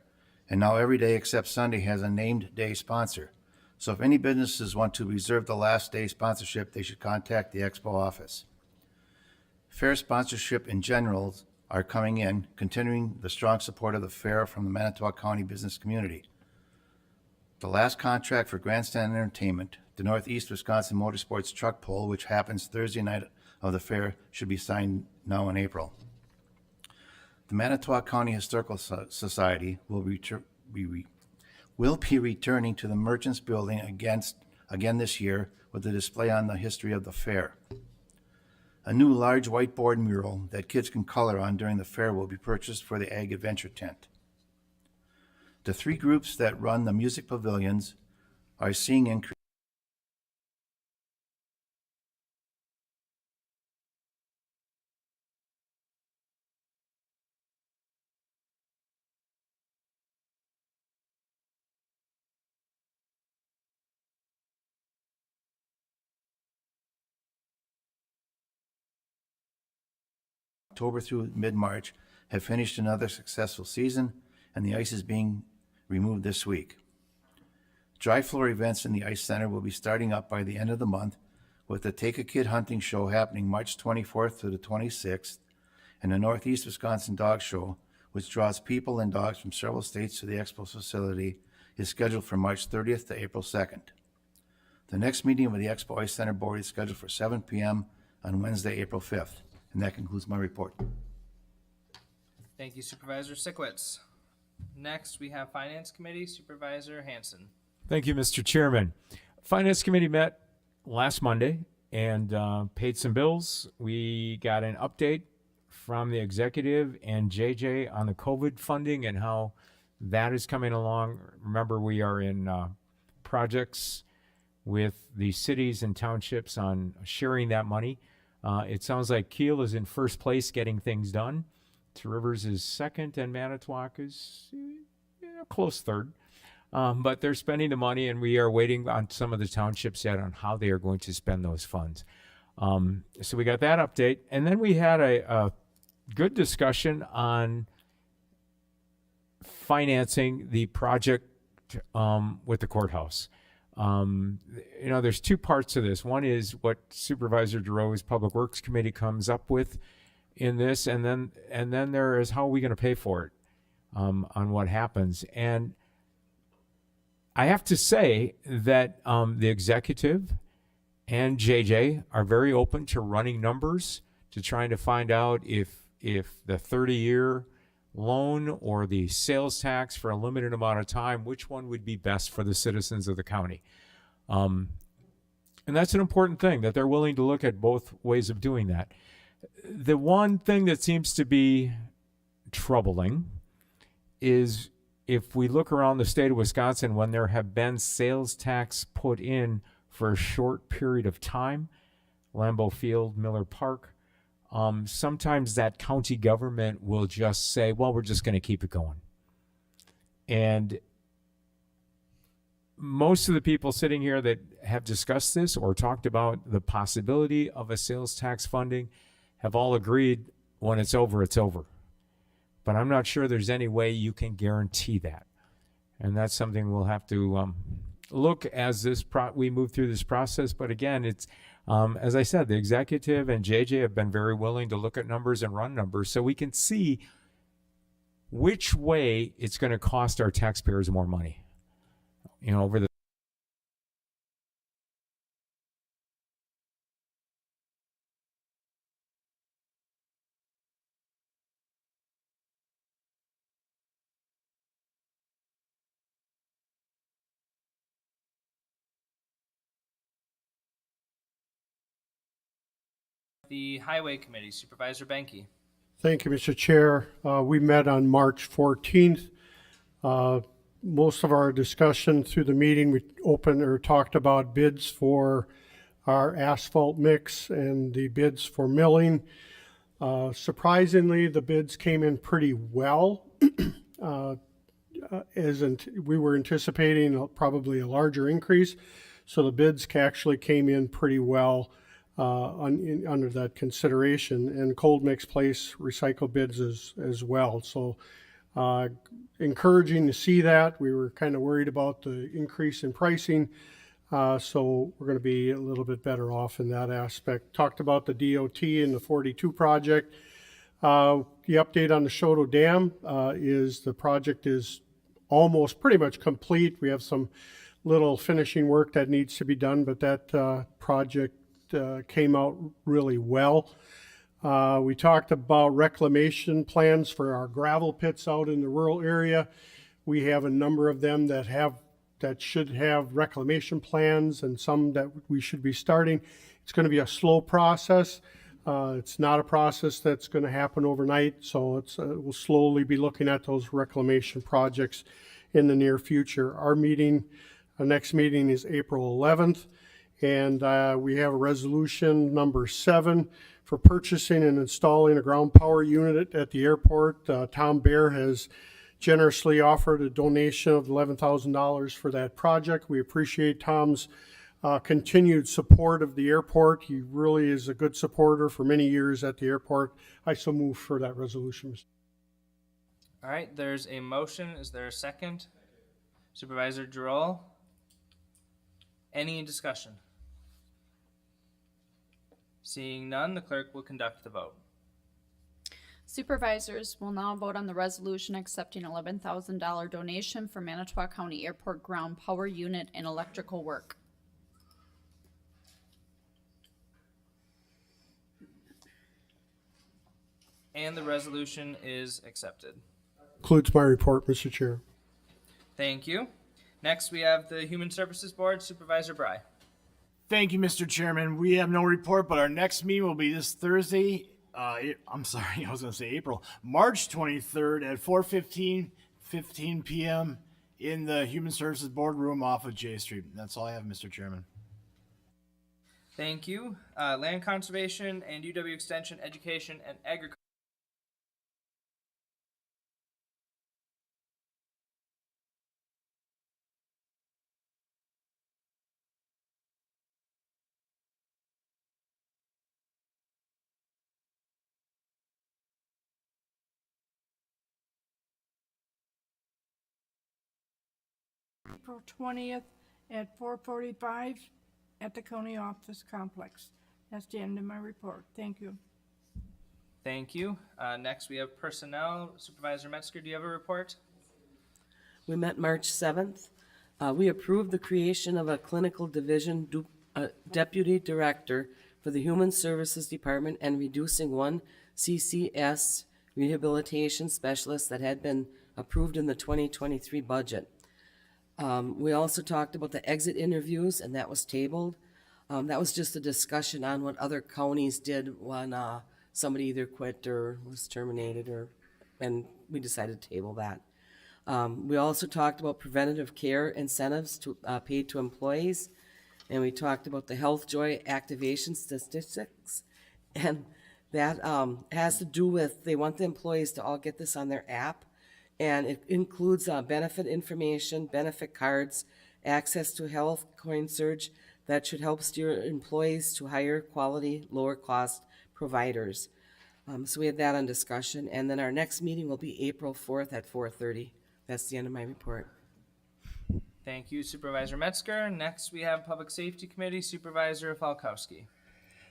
and now every day except Sunday has a named day sponsor. So if any businesses want to reserve the last day sponsorship, they should contact the Expo office. Fair sponsorship in general are coming in, continuing the strong support of the fair from the Manitowoc County business community. The last contract for Grandstand Entertainment, the Northeast Wisconsin Motorsports Truck Pull, which happens Thursday night of the fair, should be signed now in April. The Manitowoc County Historical Society will be returning to the Merchants Building again this year with a display on the history of the fair. A new large whiteboard mural that kids can color on during the fair will be purchased for the Ag Adventure Tent. The 3 groups that run the music pavilions are seeing increase. October through mid-March have finished another successful season, and the ice is being removed this week. Dry floor events in the Ice Center will be starting up by the end of the month, with the Take a Kid Hunting Show happening March 24th to the 26th, and the Northeast Wisconsin Dog Show, which draws people and dogs from several states to the Expo facility, is scheduled for March 30th to April 2nd. The next meeting of the Expo Ice Center Board is scheduled for 7 p.m. on Wednesday, April 5th. And that concludes my report. Thank you, Supervisor Sikowitz. Next, we have Finance Committee, Supervisor Hanson. Thank you, Mr. Chairman. Finance Committee met last Monday and paid some bills. We got an update from the executive and JJ on the COVID funding and how that is coming along. Remember, we are in projects with the cities and townships on sharing that money. It sounds like Kiel is in first place getting things done. Two Rivers is second, and Manitowoc is a close third. But they're spending the money, and we are waiting on some of the townships yet on how they are going to spend those funds. So we got that update. And then we had a good discussion on financing the project with the courthouse. There's 2 parts to this. One is what Supervisor Giroux's Public Works Committee comes up with in this, and then there is how are we going to pay for it on what happens. And I have to say that the executive and JJ are very open to running numbers to trying to find out if the 30-year loan or the sales tax for a limited amount of time, which one would be best for the citizens of the county. And that's an important thing, that they're willing to look at both ways of doing that. The one thing that seems to be troubling is if we look around the state of Wisconsin, when there have been sales tax put in for a short period of time, Lambeau Field, Miller Park, sometimes that county government will just say, well, we're just going to keep it going. And most of the people sitting here that have discussed this or talked about the possibility of a sales tax funding have all agreed when it's over, it's over. But I'm not sure there's any way you can guarantee that. And that's something we'll have to look as we move through this process. But again, it's as I said, the executive and JJ have been very willing to look at numbers and run numbers so we can see which way it's going to cost our taxpayers more money. Over the The Highway Committee, Supervisor Benke. Thank you, Mr. Chair. We met on March 14th. Most of our discussion through the meeting, we talked about bids for our asphalt mix and the bids for milling. Surprisingly, the bids came in pretty well. We were anticipating probably a larger increase, so the bids actually came in pretty well. under that consideration, and cold mix place recycle bids as well. So encouraging to see that. We were kind of worried about the increase in pricing, so we're going to be a little bit better off in that aspect. Talked about the DOT and the 42 project. The update on the Shoto Dam is the project is almost pretty much complete. We have some little finishing work that needs to be done, but that project came out really well. We talked about reclamation plans for our gravel pits out in the rural area. We have a number of them that should have reclamation plans, and some that we should be starting. It's going to be a slow process. It's not a process that's going to happen overnight, so we'll slowly be looking at those reclamation projects in the near future. Our next meeting is April 11th, and we have a resolution number 7 for purchasing and installing a ground power unit at the airport. Tom Bear has generously offered a donation of $11,000 for that project. We appreciate Tom's continued support of the airport. He really is a good supporter for many years at the airport. I so move for that resolution. All right, there's a motion. Is there a second? Supervisor Giroux? Any discussion? Seeing none, the clerk will conduct the vote. Supervisors will now vote on the resolution accepting $11,000 donation for Manitowoc County Airport ground power unit and electrical work. And the resolution is accepted. Concludes my report, Mr. Chair. Thank you. Next, we have the Human Services Board, Supervisor Bry. Thank you, Mr. Chairman. We have no report, but our next meeting will be this Thursday. April, March 23rd at 15 p.m. in the Human Services Boardroom off of J Street. That's all I have, Mr. Chairman. Thank you. Land Conservation and UW Extension, Education, and Agriculture. April 20th at 4:45 at the county office complex. That's the end of my report. Thank you. Thank you. Next, we have Personnel. Supervisor Metzger, do you have a report? We met March 7th. We approved the creation of a clinical division deputy director for the Human Services Department and reducing one CCS rehabilitation specialist that had been approved in the 2023 budget. We also talked about the exit interviews, and that was tabled. That was just a discussion on what other counties did when somebody either quit or was terminated, and we decided to table that. We also talked about preventative care incentives paid to employees, and we talked about the Health Joy activation statistics, and that has to do with they want the employees to all get this on their app. And it includes benefit information, benefit cards, access to health coin surge that should help steer employees to higher quality, lower cost providers. So we had that on discussion. And then our next meeting will be April 4th at 4:30. That's the end of my report. Thank you, Supervisor Metzger. Next, we have Public Safety Committee, Supervisor Falkowski.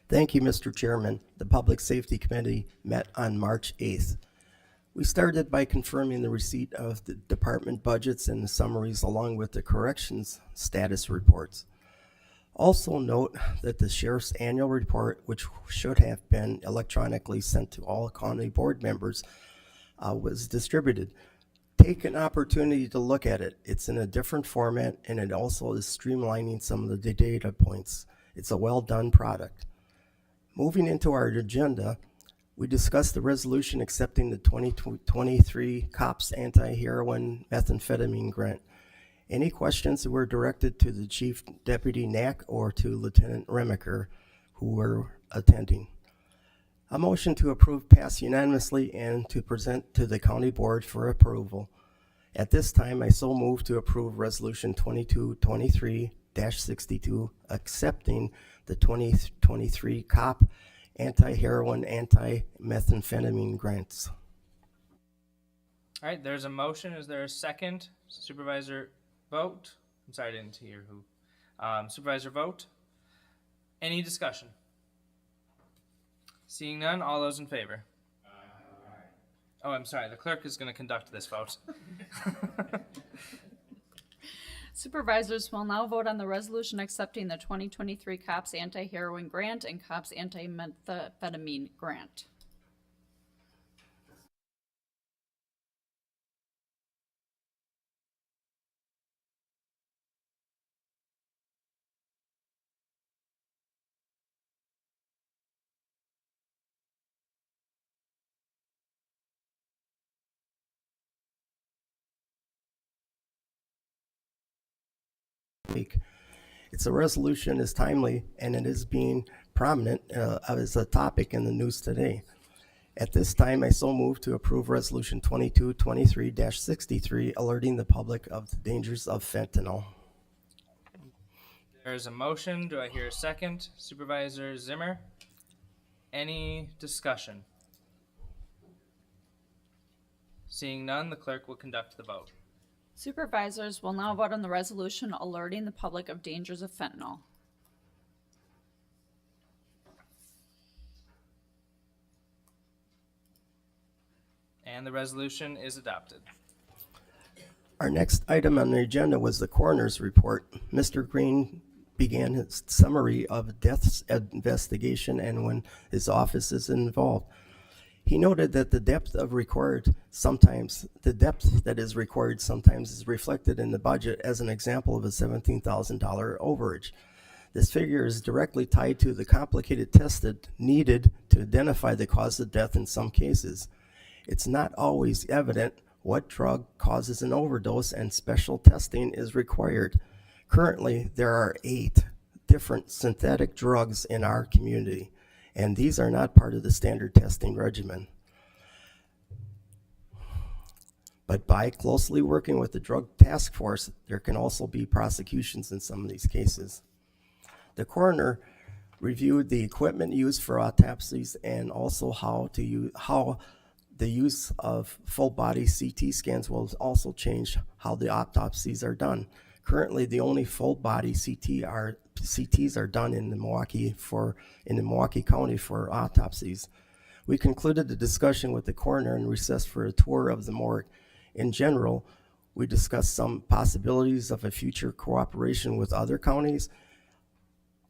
Thank you, Mr. Chairman. The Public Safety Committee met on March 8th. We started by confirming the receipt of the department budgets and the summaries along with the corrections status reports. Also note that the sheriff's annual report, which should have been electronically sent to all county board members, was distributed. Take an opportunity to look at it. It's in a different format, and it also is streamlining some of the data points. It's a well-done product. Moving into our agenda, we discussed the resolution accepting the 2023 COPS anti-heroin methamphetamine grant. Any questions were directed to the Chief Deputy Knack or to Lieutenant Remaker, who were attending. A motion to approve passed unanimously and to present to the county board for approval. At this time, I so move to approve Resolution 2223 2023-62, accepting the 2023 COP anti-heroin, anti-methamphetamine grants. All right, there's a motion. Is there a second? Supervisor vote? I'm sorry, I didn't hear who. Supervisor vote? Any discussion? Seeing none, all those in favor? Oh, I'm sorry, the clerk is going to conduct this vote. Supervisors will now vote on the resolution accepting the 2023 COPS anti-heroin grant and COPS anti-methamphetamine grant. Week. It's a resolution is timely and it is being prominent as a topic in the news today. At this time, I so move to approve Resolution 2223-63, alerting the public of the dangers of fentanyl. There's a motion. Do I hear a second? Supervisor Zimmer? Any discussion? Seeing none, the clerk will conduct the vote. Supervisors will now vote on the resolution alerting the public of dangers of fentanyl. And the resolution is adopted. Our next item on the agenda was the coroner's report. Mr. Green began his summary of deaths investigation and when his office is involved. He noted that the depth that is required sometimes is reflected in the budget as an example of a $17,000 overage. This figure is directly tied to the complicated tests needed to identify the cause of death in some cases. It's not always evident what drug causes an overdose and special testing is required. Currently, there are 8 different synthetic drugs in our community, and these are not part of the standard testing regimen. But by closely working with the drug task force, there can also be prosecutions in some of these cases. The coroner reviewed the equipment used for autopsies and also how the use of full body CT scans will also change how the autopsies are done. Currently, the only full body CTs are done in Milwaukee County for autopsies. We concluded the discussion with the coroner and recessed for a tour of the morgue. In general, we discussed some possibilities of a future cooperation with other counties.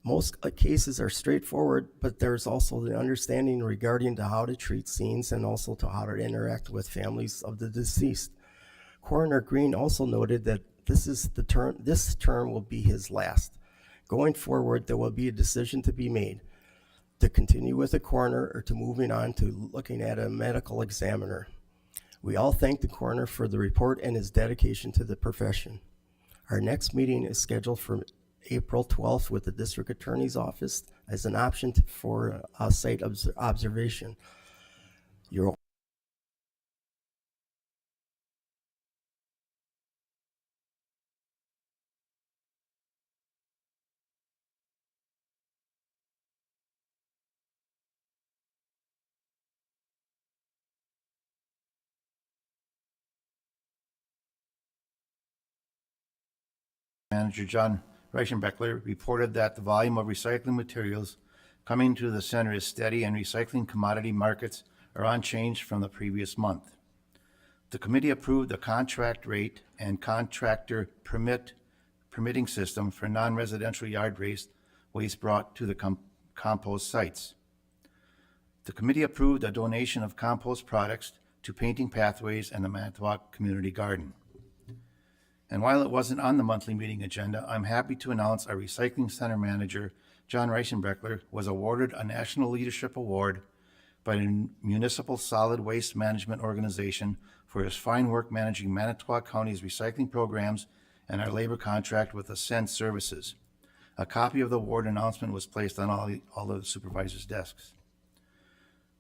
Most cases are straightforward, but there's also the understanding regarding to how to treat scenes and also to how to interact with families of the deceased. Coroner Green also noted that this term will be his last. Going forward, there will be a decision to be made to continue with the coroner or to moving on to looking at a medical examiner. We all thank the coroner for the report and his dedication to the profession. Our next meeting is scheduled for April 12th with the district attorney's office as an option for a site observation. Manager John Reichenbeckler reported that the volume of recycling materials coming to the center is steady and recycling commodity markets are unchanged from the previous month. The committee approved the contract rate and contractor permitting system for non-residential yard waste brought to the compost sites. The committee approved a donation of compost products to Painting Pathways and the Manitowoc Community Garden. And while it wasn't on the monthly meeting agenda, I'm happy to announce our recycling center manager, John Reichenbeckler, was awarded a National Leadership Award by the Municipal Solid Waste Management Organization for his fine work managing Manitowoc County's recycling programs and our labor contract with Ascend Services. A copy of the award announcement was placed on all of the supervisors' desks.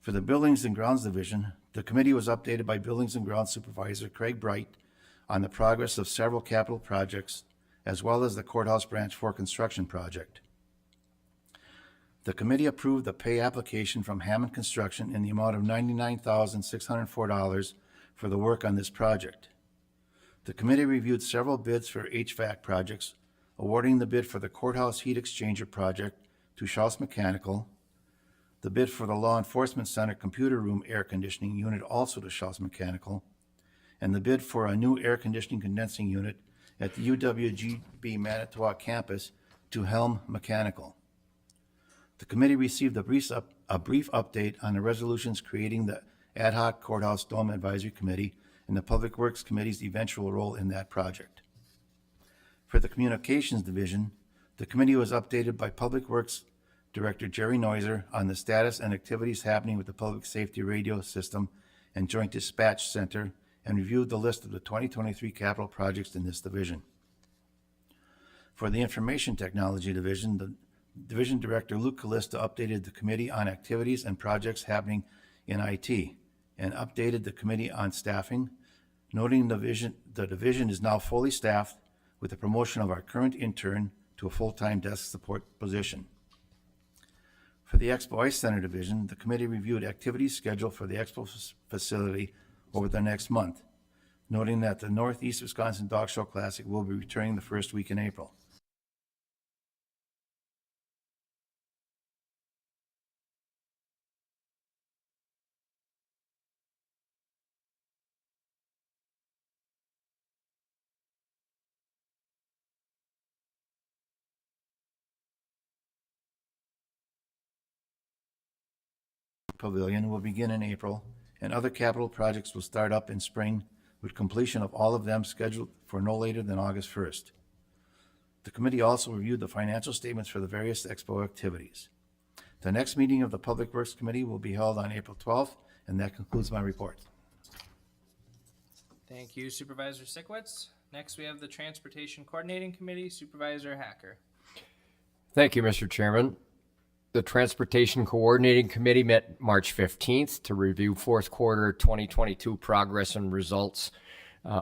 For the Buildings and Grounds Division, the committee was updated by Buildings and Grounds Supervisor Craig Bright on the progress of several capital projects as well as the Courthouse Branch 4 construction project. The committee approved the pay application from Hammond Construction in the amount of $99,604 for the work on this project. The committee reviewed several bids for HVAC projects, awarding the bid for the courthouse heat exchanger project to Schaus Mechanical, the bid for the Law Enforcement Center computer room air conditioning unit also to Schaus Mechanical, and the bid for a new air conditioning condensing unit at the UWGB Manitowoc campus to Helm Mechanical. The committee received a brief update on the resolutions creating the Ad hoc Courthouse Dome Advisory Committee and the Public Works Committee's eventual role in that project. For the Communications Division, the committee was updated by Public Works Director Jerry Neuser on the status and activities happening with the Public Safety Radio System and Joint Dispatch Center and reviewed the list of the 2023 capital projects in this division. For the Information Technology Division, the Division Director Luke Callista updated the committee on activities and projects happening in IT and updated the committee on staffing, noting the division is now fully staffed with the promotion of our current intern to a full-time desk support position. For the Expo Ice Center Division, the committee reviewed activities scheduled for the Expo facility over the next month, noting that the Northeast Wisconsin Dog Show Classic will be returning the first week in April. Pavilion will begin in April, and other capital projects will start up in spring, with completion of all of them scheduled for no later than August 1st. The committee also reviewed the financial statements for the various Expo activities. The next meeting of the Public Works Committee will be held on April 12th, and that concludes my report. Thank you, Supervisor Sikowitz. Next, we have the Transportation Coordinating Committee, Supervisor Hacker. Thank you, Mr. Chairman. The Transportation Coordinating Committee met March 15th to review fourth quarter 2022 progress and results.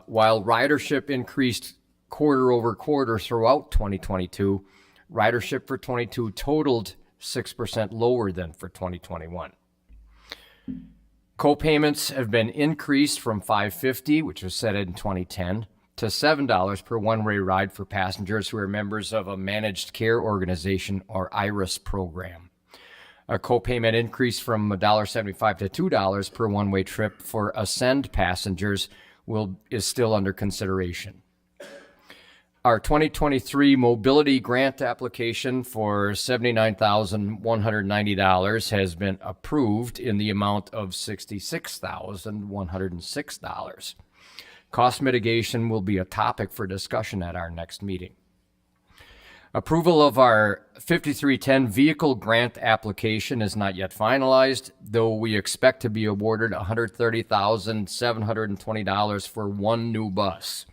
While ridership increased quarter over quarter throughout 2022, ridership for 22 totaled 6% lower than for 2021. Co-payments have been increased from $5.50, which was set in 2010, to $7 per one-way ride for passengers who are members of a managed care organization or IRIS program. A co-payment increase from $1.75 to $2 per one-way trip for Ascend passengers is still under consideration. Our 2023 mobility grant application for $79,190 has been approved in the amount of $66,106. Cost mitigation will be a topic for discussion at our next meeting. Approval of our 5310 vehicle grant application is not yet finalized, though we expect to be awarded $130,720 for one new bus.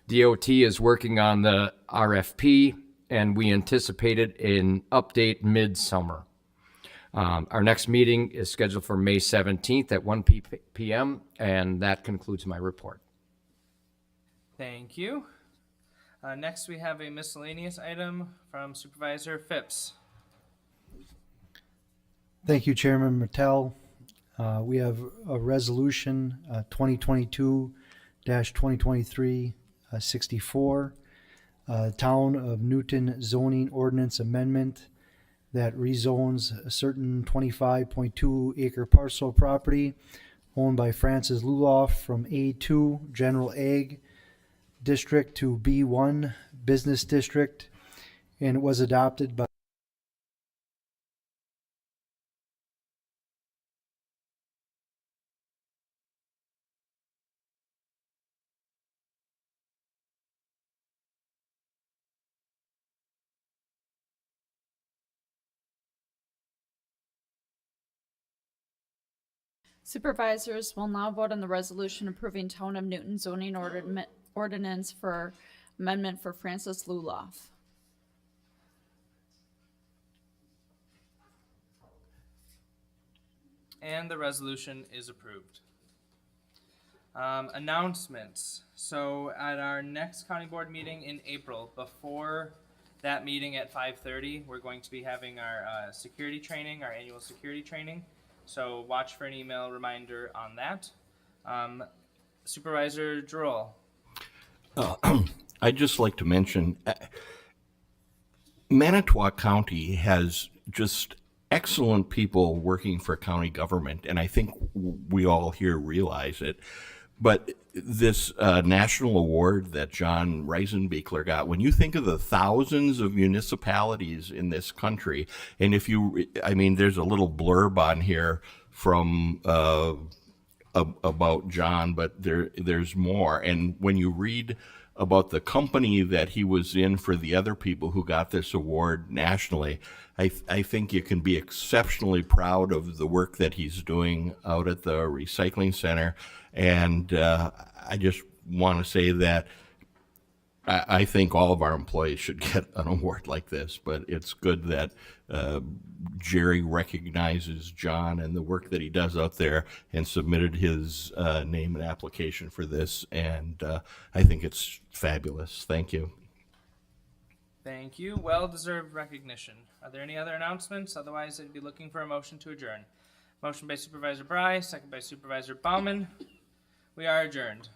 DOT is working on the RFP, and we anticipated an update mid-summer. Our next meeting is scheduled for May 17th at 1 p.m., and that concludes my report. Thank you. Next, we have a miscellaneous item from Supervisor Phipps. Thank you, Chairman Martell. We have a resolution 2022-2023-64, Town of Newton zoning ordinance amendment that rezones a certain 25.2 acre parcel property owned by Francis Luloff from A2 General Ag District to B1 Business District, and it was adopted by Supervisors will now vote on the resolution approving Town of Newton zoning ordinance for amendment for Francis Luloff. And the resolution is approved. Announcements. So at our next county board meeting in April, before that meeting at 5:30, we're going to be having our security training, our annual security training. So watch for an email reminder on that. Supervisor Droll. I'd just like to mention, Manitowoc County has just excellent people working for county government, and I think we all here realize it. But this national award that John Reisenbeekler got, when you think of the thousands of municipalities in this country, and if you, I mean, there's a little blurb on here from about John, but there's more. And when you read about the company that he was in for the other people who got this award nationally, I think you can be exceptionally proud of the work that he's doing out at the recycling center. And I just want to say that I think all of our employees should get an award like this, but it's good that Jerry recognizes John and the work that he does out there and submitted his name and application for this, and I think it's fabulous. Thank you. Thank you. Well-deserved recognition. Are there any other announcements? Otherwise, I'd be looking for a motion to adjourn. Motion by Supervisor Bry, second by Supervisor Bauman. We are adjourned.